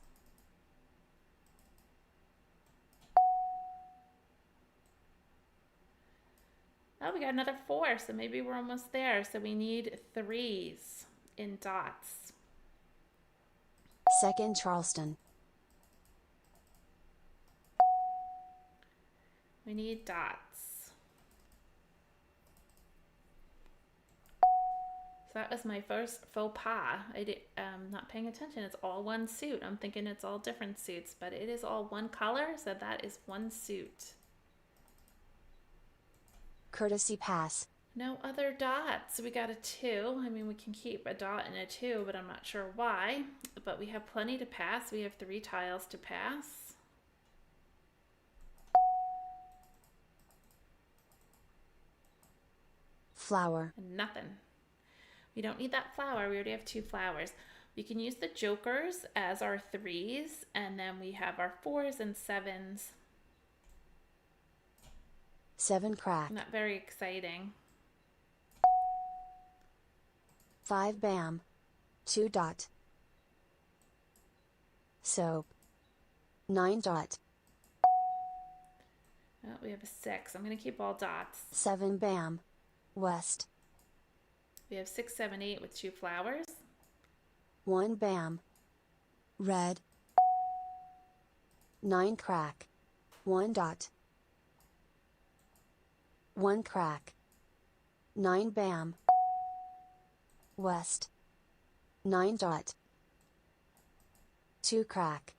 Oh, we got another 4, so maybe we're almost there. So we need 3s in dots. Second Charleston. We need dots. So that was my first faux pas. Not paying attention. It's all one suit. I'm thinking it's all different suits, but it is all one color, so that is one suit. Courtesy pass. No other dots. We got a 2. I mean, we can keep a dot and a 2, but I'm not sure why. But we have plenty to pass. We have 3 tiles to pass. Flower. And nothing. We don't need that flower. We already have 2 flowers. We can use the jokers as our 3s, and then we have our 4s and 7s. 7 crack. Not very exciting. 5 bam. 2 dot. Soap. 9 dot. Oh, we have a 6. I'm going to keep all dots. 7 bam. West. We have 6, 7, 8 with 2 flowers. 1 bam. Red. 9 crack. 1 dot. 1 crack. 9 bam. West. 9 dot. 2 crack.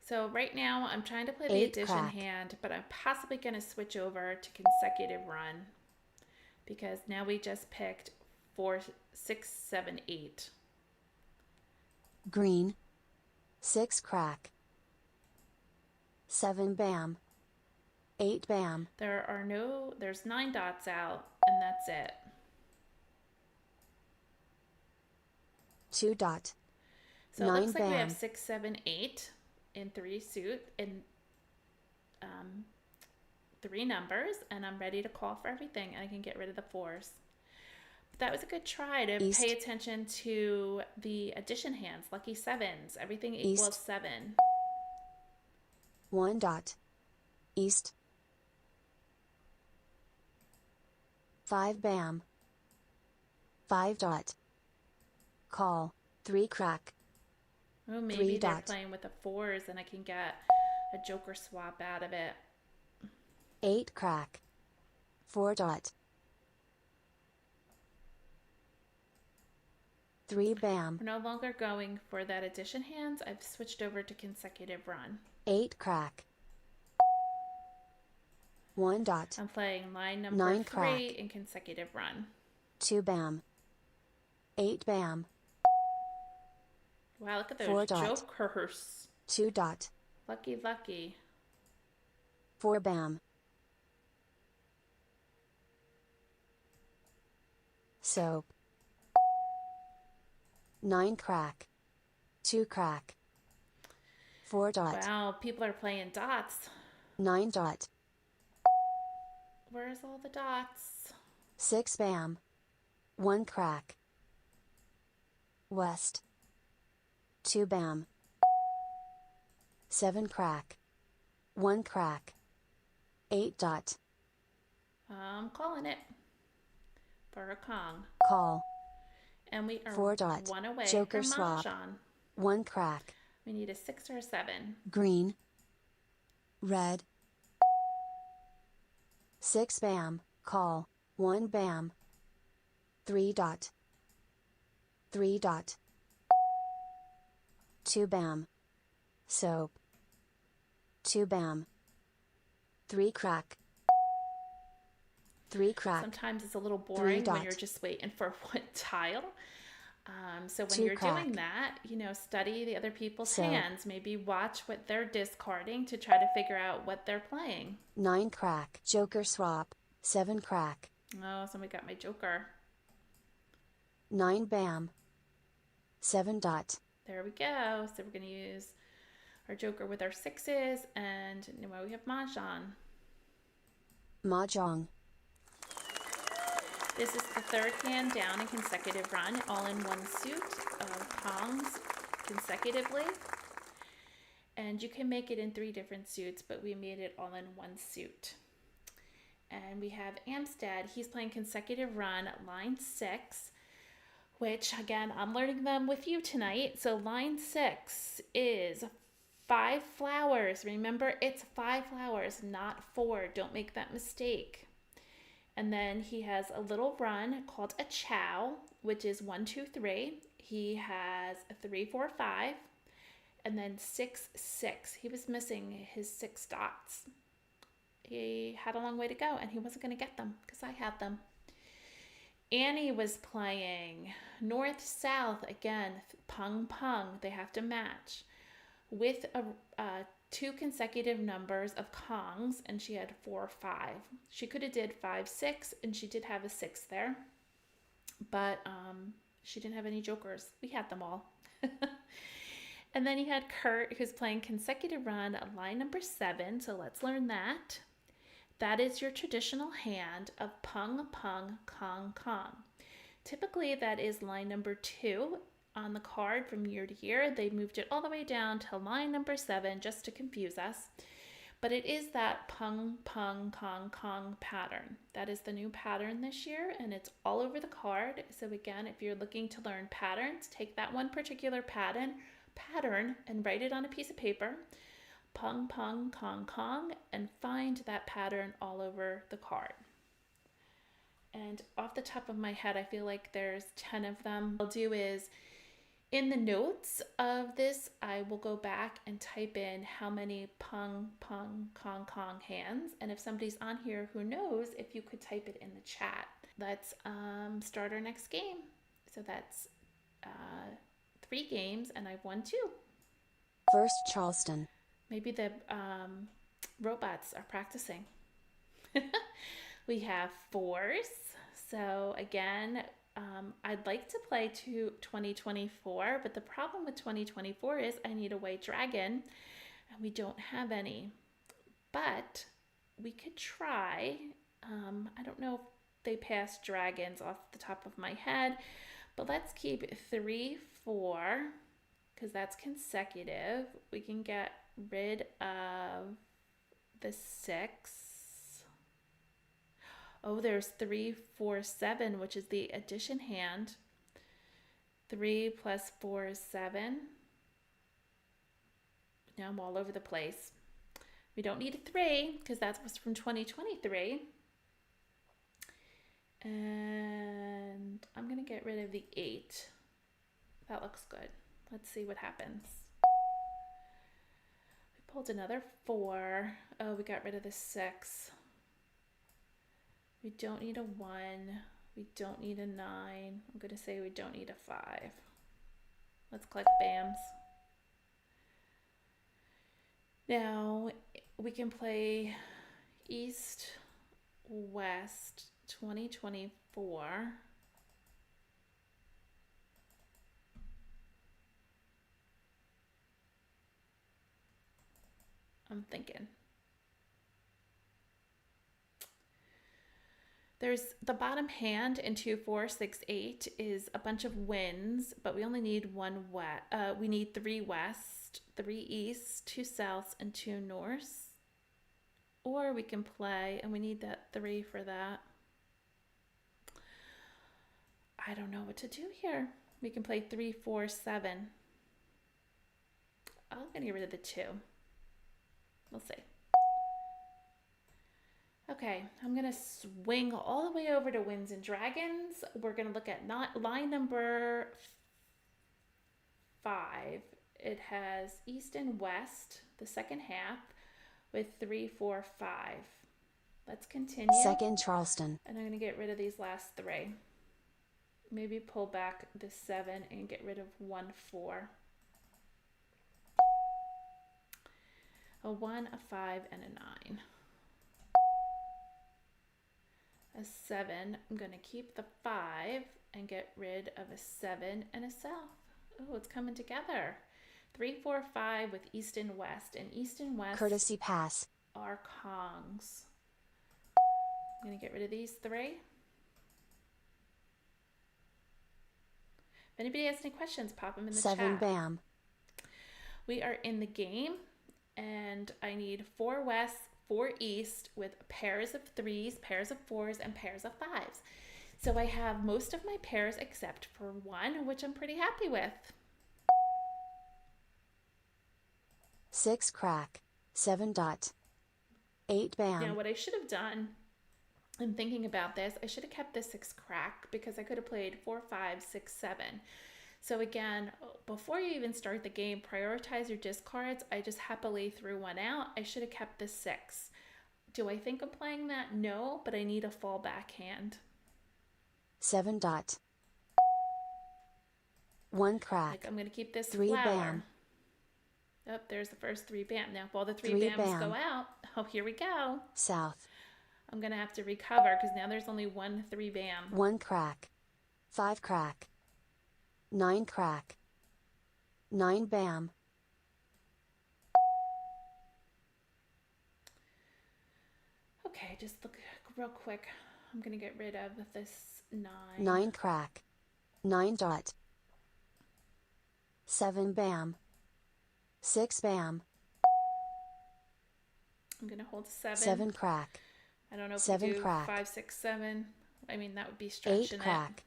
So right now I'm trying to play the 8 addition crack. hand, but I'm possibly going to switch over to consecutive run because now we just picked 4, 6, 7, 8. Green. 6 crack. 7 bam. 8 bam. There's 9 dots out, and that's it. 2 dot. So it 9 looks like we have bam. 6, 7, 8 in 3 suit in 3 numbers, and I'm ready to call for everything, and I can get rid of the 4s. But that was a good try to East. pay attention to the addition hands, lucky 7s. Everything equals East. 7. 1 dot. East. 5 bam. 5 dot. Call. 3 crack. Oh, maybe 3 they're dot. playing with the 4s, and I can get a joker swap out of it. 8 crack. 4 dot. 3 bam. We're no longer going for that addition hands. I've switched over to consecutive run. 8 crack. 1 dot. I'm playing line number 9 3 crack. in consecutive run. 2 bam. 8 bam. Wow, look at 4 those dot. jokers. 2 dot. Lucky, lucky. 4 bam. Soap. 9 crack. 2 crack. 4 dot. Wow, people are playing dots. 9 dot. Where's all the dots? 6 bam. 1 crack. West. 2 bam. 7 crack. 1 crack. 8 dot. I'm calling it for a Kong. Call. And we are 4 dot. 1 away Joker from swap. Mahjong. 1 crack. We need a 6 or a 7. Green. Red. 6 bam. Call. 1 bam. 3 dot. 3 dot. 2 bam. Soap. 2 bam. 3 crack. 3 crack. Sometimes it's a little boring when dot. you're just waiting for one tile. So when 2 you're crack. doing that, study the other people's So- hands. Maybe watch what they're discarding to try to figure out what they're playing. 9 crack. Joker swap. 7 crack. Oh, somebody got my joker. 9 bam. 7 dot. There we go. So we're going to use our joker with our 6s, and now we have Mahjong. Mah Jongg. This is the 3rd hand down in consecutive run, all in one suit of Kongs consecutively. And you can make it in 3 different suits, but we made it all in one suit. And we have Amstead. He's playing consecutive run, line 6, which, again, I'm learning them with you tonight. So line 6 is 5 flowers. Remember, it's 5 flowers, not 4. Don't make that mistake. And then he has a little run called a chow, which is 1, 2, 3. He has a 3, 4, 5, and then 6, 6. He was missing his 6 dots. He had a long way to go, and he wasn't going to get them because I had them. Annie was playing north south again, pung pung. They have to match with two consecutive numbers of kongs, and she had 4 5. She could have did 5 6, and she did have a 6 there, but she didn't have any jokers. We had them all. And then you had Kurt, who's playing consecutive run, line number 7. So let's learn that. That is your traditional hand of pung pung kong kong. Typically, that is line number 2 on the card from year to year. They moved it all the way down to line number 7 just to confuse us. But it is that pung pung kong kong pattern. That is the new pattern this year, and it's all over the card. So again, if you're looking to learn patterns, take that one particular pattern and write it on a piece of paper, pung pung kong kong, and find that pattern all over the card. And off the top of my head, I feel like there's 10 of them. What I'll do is, in the notes of this, I will go back and type in how many pung pung kong kong hands, and if somebody's on here who knows, if you could type it in the chat. Let's start our next game. So that's 3 games, and I've won 2. First Charleston. Maybe the robots are practicing. We have 4s. So again, I'd like to play to 2024, but the problem with 2024 is I need a white dragon, and we don't have any. But we could try. I don't know if they pass dragons off the top of my head, but let's keep 3 4 because that's consecutive. We can get rid of the 6. Oh, there's 3 4 7, which is the addition hand. 3 plus 4 is 7. Now I'm all over the place. We don't need a 3 because that was from 2023. And I'm going to get rid of the 8. That looks good. Let's see what happens. We pulled another 4. Oh, we got rid of the 6. We don't need a 1. We don't need a 9. I'm going to say we don't need a 5. Let's collect BAMs. Now we can play East, West 2024. I'm thinking. There's the bottom hand in 2 4 6 8 is a bunch of wins, but we only need 1 west. We need 3 west, 3 east, 2 south, and 2 north. Or we can play, and we need that 3 for that. I don't know what to do here. We can play 3 4 7. I'm gonna get rid of the 2. We'll see. Okay, I'm going to swing all the way over to Winds and Dragons. We're going to look at line number 5. It has East and West, the second half, with 3 4 5. Let's continue. Second Charleston. And I'm going to get rid of these last 3. Maybe pull back the 7 and get rid of 1 4. A 1, a 5, and a 9. A 7, I'm going to keep the 5 and get rid of a 7 and a south. Oh, it's coming together. 3 4 5 with East and West. And East and West Courtesy pass are Kongs. I'm going to get rid of these 3. If anybody has any questions, pop them in the 7 chat. BAM. We are in the game, and I need 4 West, 4 East with pairs of 3s, pairs of 4s, and pairs of 5s. So I have most of my pairs except for 1, which I'm pretty happy with. 6 crack. 7 dot. 8 BAM. Now what I should have done, in thinking about this, I should have kept the 6 crack because I could have played 4 5 6 7. So again, before you even start the game, prioritize your discards. I just happily threw 1 out. I should have kept the 6. Do I think of playing that? No, but I need a fallback hand. 7 dot. 1 crack. Like I'm going to keep this 3 flower. bam. Oh, there's the first 3 bam. Now if all the 3 3 bams bam. go out, oh, here we go. South. I'm going to have to recover because now there's only 1 3 bam. 1 crack. 5 crack. 9 crack. 9 bam. Okay, just look real quick. I'm going to get rid of this 9. 9 crack. 9 dot. 7 bam. 6 bam. I'm going to hold 7. 7 crack. I don't know if 7 we do crack. 5, 6, 7. I mean, that would be stretching 8 crack.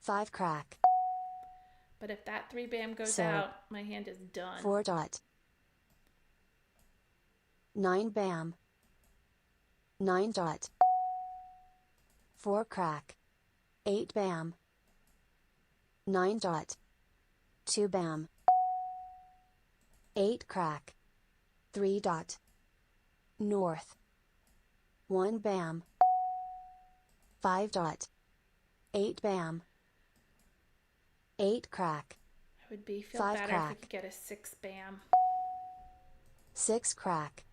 5 crack. But if that 3 bam goes So, out, my hand is done. 4 dot. 9 bam. 9 dot. 4 crack. 8 bam. 9 dot. 2 bam. 8 crack. 3 dot. North. 1 bam. 5 dot. 8 bam. 8 crack. It would feel 5 better crack. if we could get a 6 bam. 6 crack.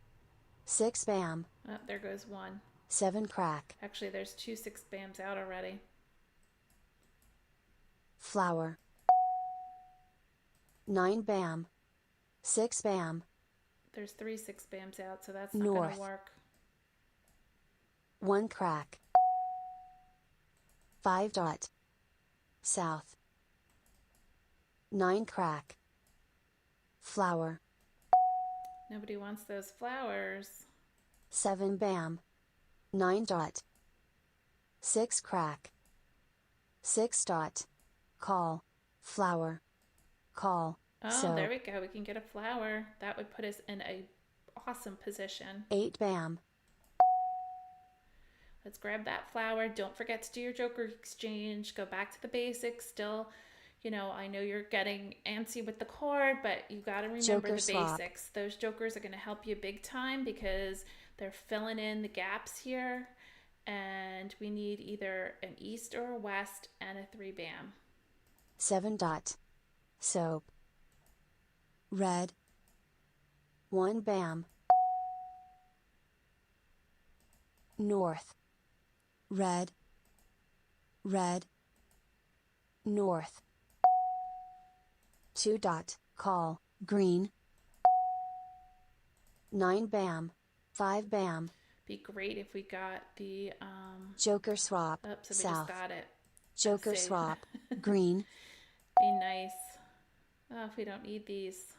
6 bam. Oh, there goes 1. 7 crack. Actually, there's 2 6 bams out already. Flower. 9 bam. 6 bam. There's 3 6 bams out, so that's not going North. to work. 1 crack. 5 dot. South. 9 crack. Flower. Nobody wants those flowers. 7 bam. 9 dot. 6 crack. 6 dot. Call. Flower. Call. Oh, So, there we go. We can get a flower. That would put us in a awesome position. 8 bam. Let's grab that flower. Don't forget to do your joker exchange. Go back to the basics. Still, you know, I know you're getting antsy with the card, but you got to remember Joker the swap. basics. Those jokers are going to help you big time because they're filling in the gaps here. And we need either an east or a west and a 3 bam. 7 dot. Soap. Red. 1 bam. North. Red. Red. North. 2 dot. Call. Green. 9 bam. 5 bam. Be great if we got the Joker swap. oh, so we South. just got it. Joker Let's see. swap. Green. Be nice. Oh, if we don't need these.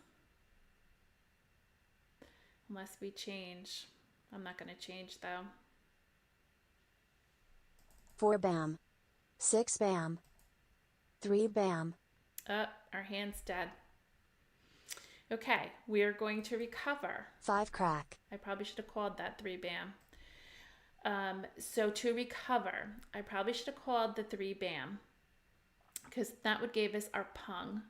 Unless we change. I'm not going to change though. 4 bam. 6 bam. 3 bam. Oh, our hand's dead. Okay, we are going to recover. 5 crack. I probably should have called that 3 bam. So to recover, I probably should have called the 3 bam because that would give us our pung.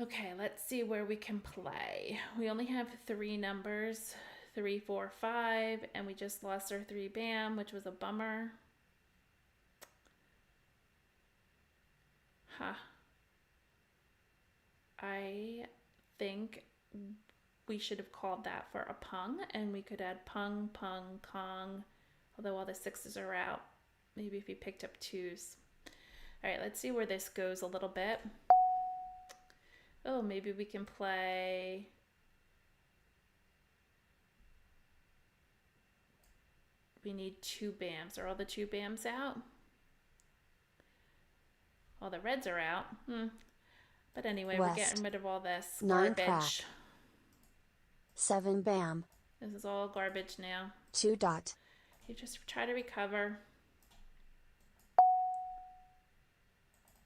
Okay, let's see where we can play. We only have 3 numbers, 3, 4, 5, and we just lost our 3 bam, which was a bummer. Huh. I think we should have called that for a pung, and we could add pung, pung, kong, although all the 6s are out. Maybe if we picked up 2s. All right, let's see where this goes a little bit. Oh, maybe we can play... We need 2 bams. Are all the 2 bams out? All the reds are out. But anyway, West. we're getting rid of all this 9 garbage. crack. 7 bam. This is all garbage now. 2 dot. You just try to recover.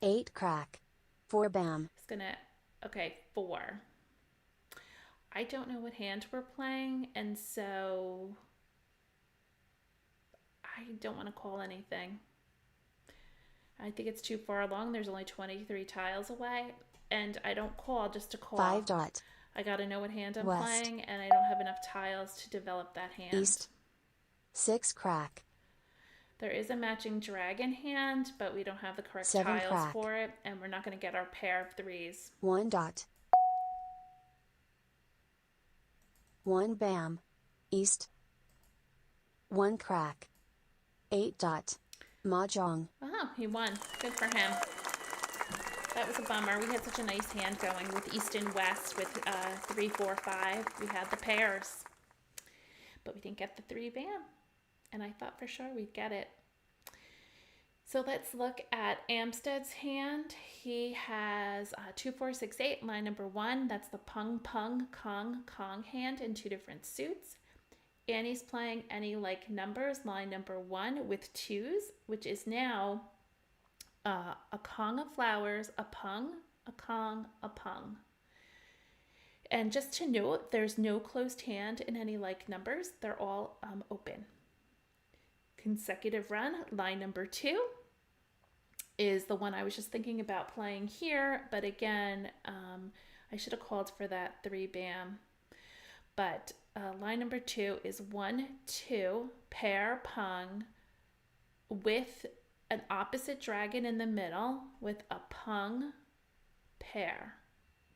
8 crack. 4 bam. It's gonna, okay, 4. I don't know what hand we're playing, and so I don't want to call anything. I think it's too far along. There's only 23 tiles away, and I don't call just to call. 5 dot. I got to know what hand I'm West. playing, and I don't have enough tiles to develop that hand. East. 6 crack. There is a matching dragon hand, but we don't have the correct 7 tiles crack. for it, and we're not going to get our pair of threes. 1 dot. 1 bam. East. 1 crack. 8 dot. Mah Jongg. Oh, he won. Good for him. That was a bummer. We had such a nice hand going with East and West with 3, 4, 5. We had the pairs, but we didn't get the 3 bam. And I thought for sure we'd get it. So let's look at Amstead's hand. He has 2, 4, 6, 8, line number 1. That's the Pung Pung Kong Kong hand in 2 different suits. Annie's playing any like numbers, line number 1 with 2s, which is now a Kong of flowers, a Pung, a Kong, a Pung. And just to note, there's no closed hand in any like numbers. They're all open. Consecutive run, line number 2 is the one I was just thinking about playing here, but again, I should have called for that 3 bam. But line number 2 is 1, 2, pair Pung with an opposite dragon in the middle with a Pung pair.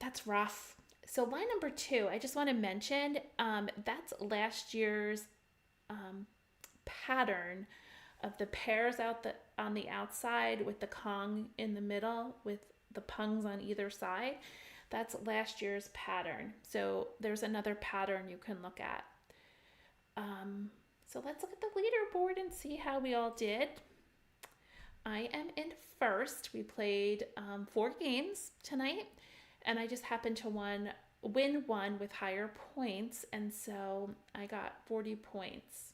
That's rough. So line number 2, I just want to mention, that's last year's pattern of the pairs on the outside with the Kong in the middle with the Pungs on either side. That's last year's pattern. So there's another pattern you can look at. So let's look at the leaderboard and see how we all did. I am in first. We played 4 games tonight, and I just happened to win one with higher points, and so I got 40 points.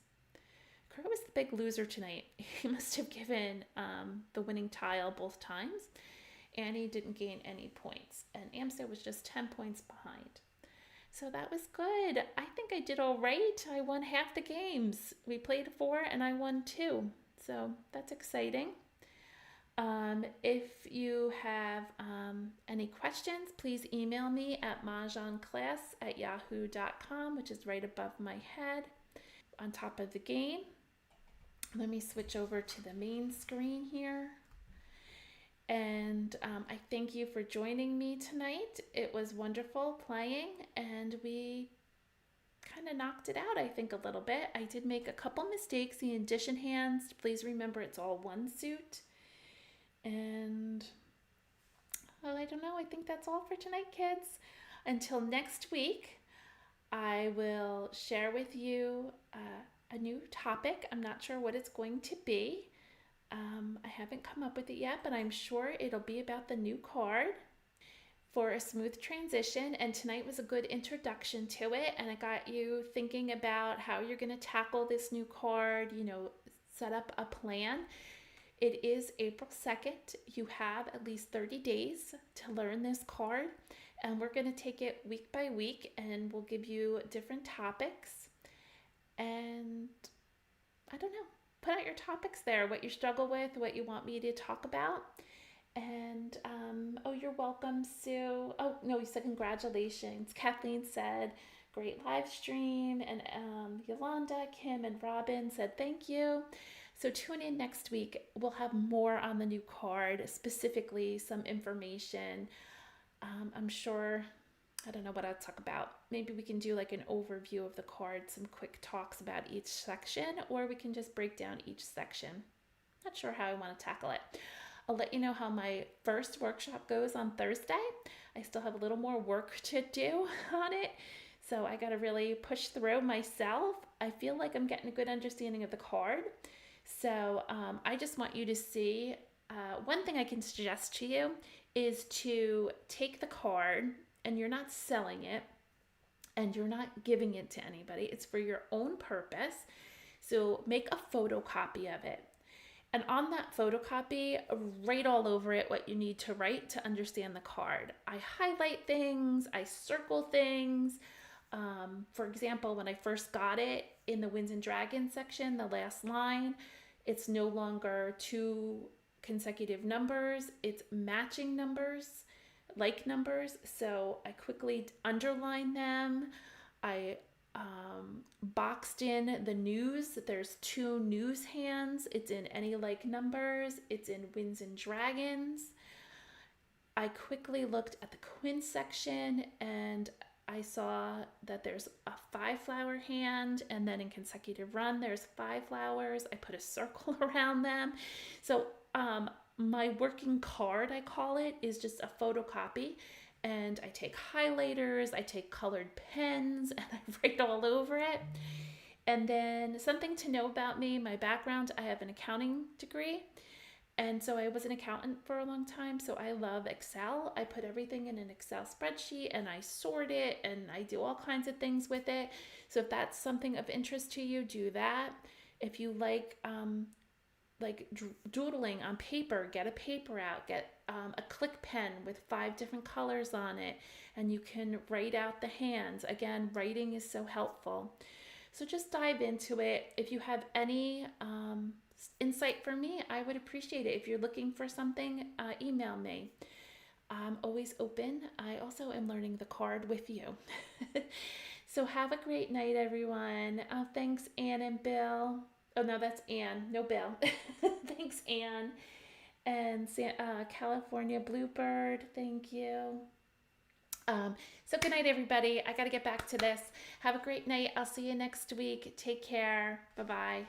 Kurt was the big loser tonight. He must have given the winning tile both times. Annie didn't gain any points, and Amstead was just 10 points behind. So that was good. I think I did all right. I won half the games. We played 4 and I won 2. So that's exciting. If you have any questions, please email me at mahjongclass@yahoo.com, which is right above my head on top of the game. Let me switch over to the main screen here. And I thank you for joining me tonight. It was wonderful playing, and we kind of knocked it out, I think, a little bit. I did make a couple mistakes. The addition hands, please remember it's all 1 suit. And well, I don't know. I think that's all for tonight, kids. Until next week, I will share with you a new topic. I'm not sure what it's going to be. I haven't come up with it yet, but I'm sure it'll be about the new card for a smooth transition. And tonight was a good introduction to it, and it got you thinking about how you're going to tackle this new card, set up a plan. It is April 2nd. You have at least 30 days to learn this card, and we're going to take it week by week, and we'll give you different topics. And I don't know, put out your topics there, what you struggle with, what you want me to talk about. And oh, you're welcome, Sue. Oh no, you said congratulations. Kathleen said great live stream, and Yolanda, Kim, and Robin said thank you. So tune in next week. We'll have more on the new card, specifically some information. I'm sure, I don't know what I'll talk about. Maybe we can do like an overview of the card, some quick talks about each section, or we can just break down each section. Not sure how I want to tackle it. I'll let you know how my first workshop goes on Thursday. I still have a little more work to do on it, so I got to really push through myself. I feel like I'm getting a good understanding of the card. So I just want you to see, one thing I can suggest to you is to take the card, and you're not selling it, and you're not giving it to anybody. It's for your own purpose. So make a photocopy of it. And on that photocopy, write all over it what you need to write to understand the card. I highlight things, I circle things. For example, when I first got it in the Winds and Dragons section, the last line, it's no longer 2 consecutive numbers, it's matching numbers, like numbers. So I quickly underline them. I boxed in the news. There's 2 news hands. It's in any like numbers. It's in Winds and Dragons. I quickly looked at the Quinn section and I saw that there's a 5-flower hand, and then in consecutive run there's 5 flowers. I put a circle around them. So my working card, I call it, is just a photocopy, and I take highlighters, I take colored pens, and I write all over it. And then something to know about me, my background, I have an accounting degree. And so I was an accountant for a long time, so I love Excel. I put everything in an Excel spreadsheet and I sort it and I do all kinds of things with it. So if that's something of interest to you, do that. If you like doodling on paper, get a paper out, get a click pen with 5 different colors on it, and you can write out the hands. Again, writing is so helpful. So just dive into it. If you have any insight for me, I would appreciate it. If you're looking for something, email me. I'm always open. I also am learning the card with you. So have a great night, everyone. Thanks, Ann and Bill. Oh, no, that's Ann. No, Bill. Thanks, Ann. And California Bluebird, thank you. So good night, everybody. I got to get back to this. Have a great night. I'll see you next week. Take care. Bye-bye.